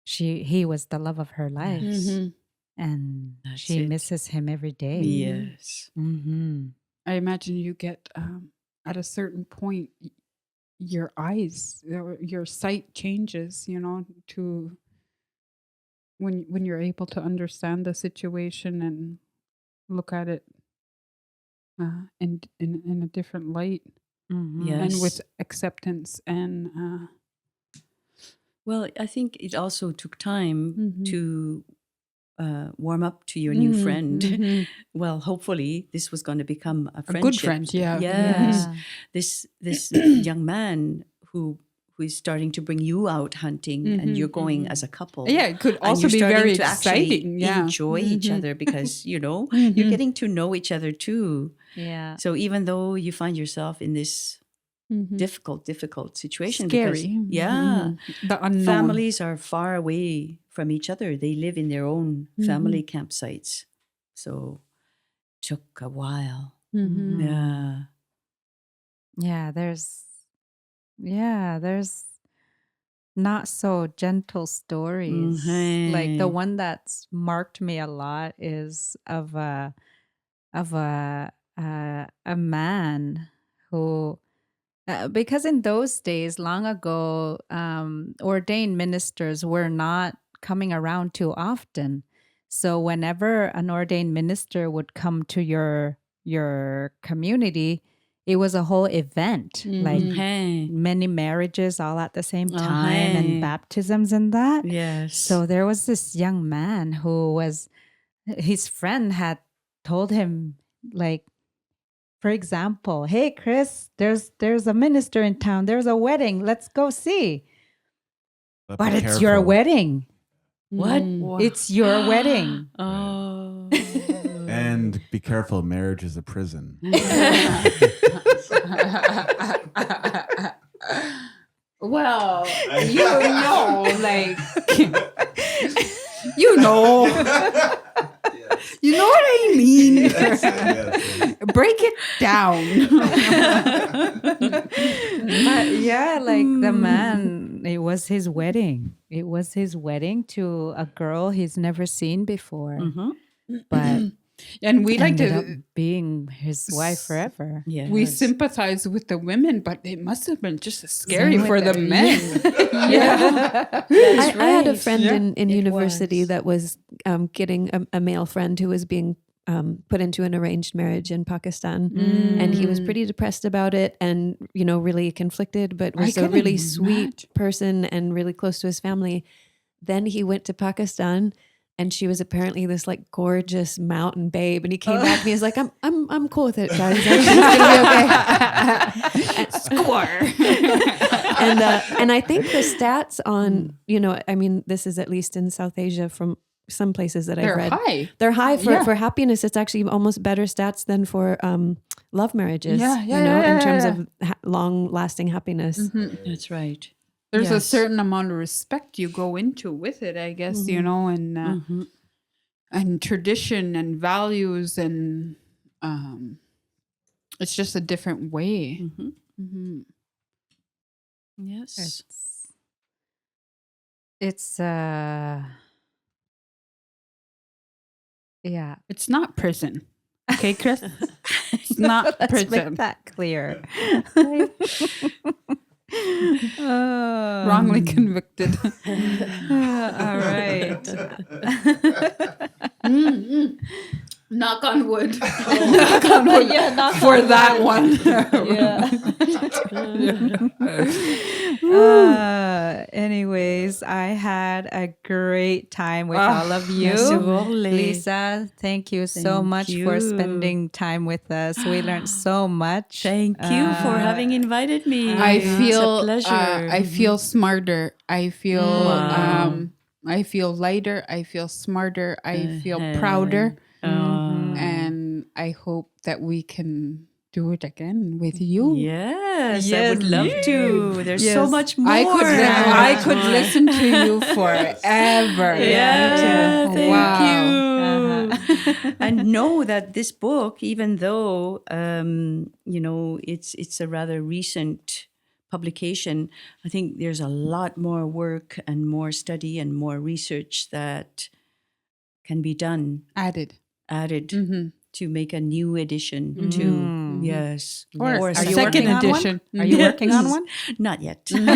he was the love of her life, Mhm. and That's she it. misses him every day. Yes. Mm-hmm. I imagine you get at a certain point, your eyes, your sight changes. To when you're able to understand the situation and look at it in a different light Mm-hmm. Yes. and with acceptance and Well, I think it also took time Mhm. to warm up to your new friend. Mhm. Well, hopefully this was going to become a A friendship. good friend, yeah. Yes. Yeah. This young man who is starting to bring you out hunting, and you're going as a couple. Yeah, it could And also you're be starting very to actually exciting. Yeah. enjoy each Mhm. other because you're Mhm. getting to know each other too. Yeah. So even though you find yourself in this Mhm. difficult situation, Scary. because yeah, Mhm. The unknown. families are far away from each other. They live in their own family campsites, so took a while. Mhm. Yeah. Yeah, there's not so gentle stories. Like the Mhm. one that's marked me a lot is of a man who because in those days long ago ordained ministers were not coming around too often. So whenever an ordained minister would come to your community, it was a whole event, like Hey. many marriages all at the same time Hey. and baptisms and that. Yes. So there was this young man who was, his friend had told him, like, for example, hey Chris, there's a minister in town, there's a wedding, let's go see. But be it's your careful. wedding. What? It's your wedding. Oh. And be careful, marriage is a prison. know. You know what I mean? Yes. Break it down. But yeah, like the man, it was his wedding. It was his wedding to a girl he's never seen before. But And we like ended up to being his wife forever. Yeah. we sympathize with the women, but it must have been just as scary Same for with the the- men. Yeah. I had a friend Yeah. in It university was. that was getting a male friend who was being put into an arranged marriage in Pakistan. And he was pretty depressed about it and, really conflicted, but was a can really sweet imagine. person and really close to his family. Then he went to Pakistan and she was apparently this like gorgeous mountain babe. And he came back and he was like, I'm cool with it, guys. Everything's gonna be okay. And I think the stats on, this is at least in South Asia from some places that I've They're read. high. They're high Yeah. for happiness. It's actually almost better stats than for love marriages. Yeah, in terms yeah. of long-lasting happiness. That's right. There's a Yes. certain amount of respect you go into with it, I guess, and tradition and values, and it's just a different way. Yes. It's yeah. It's not prison. Okay, Chris? It's not Let's prison. make that clear. Wrongly convicted. All right. Knock on wood. Knock on wood for that one. Anyways, I had a great time with all of you. Naturally. Lisa, thank you so Thank much for you. spending time with us. We learned so much. Thank you for having invited me. I It's a feel pleasure. I feel smarter. I feel Wow. I feel lighter. I feel smarter. I feel prouder. And I hope that we can do it again with you. Yes, I Yes, would love to. There's so Yes. much more. I could listen to you forever. Yeah, thank Wow. you. Uh-huh. And know that this book, even though it's a rather recent publication, I think there's a lot more work and more study and more research that can be done, Added. to make a new edition. Yes, Or Or a Are you second working on one? edition. Are you working on one? Not yet. Okay.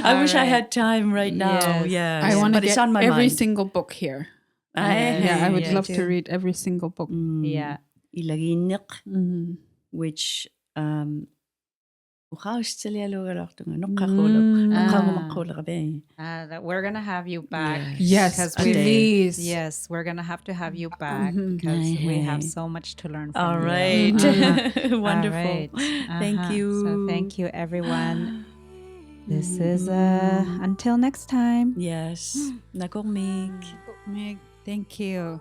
I wish I All right. had time right now. Yes. Yes, I want to but it's get on my every mind. single book here. Yeah, I would yeah, love to too. read every single book. Yeah. ILINNUT, Mhm. which Ah. That we're gonna have you back. Yes, because please. Yes, we're gonna have to have you back Mhm. because we have Okay. so much to learn from all you. right. Wonderful. All right. Thank you. So thank you, everyone. This is until next time. Yes. Nakormik. Meg, thank you.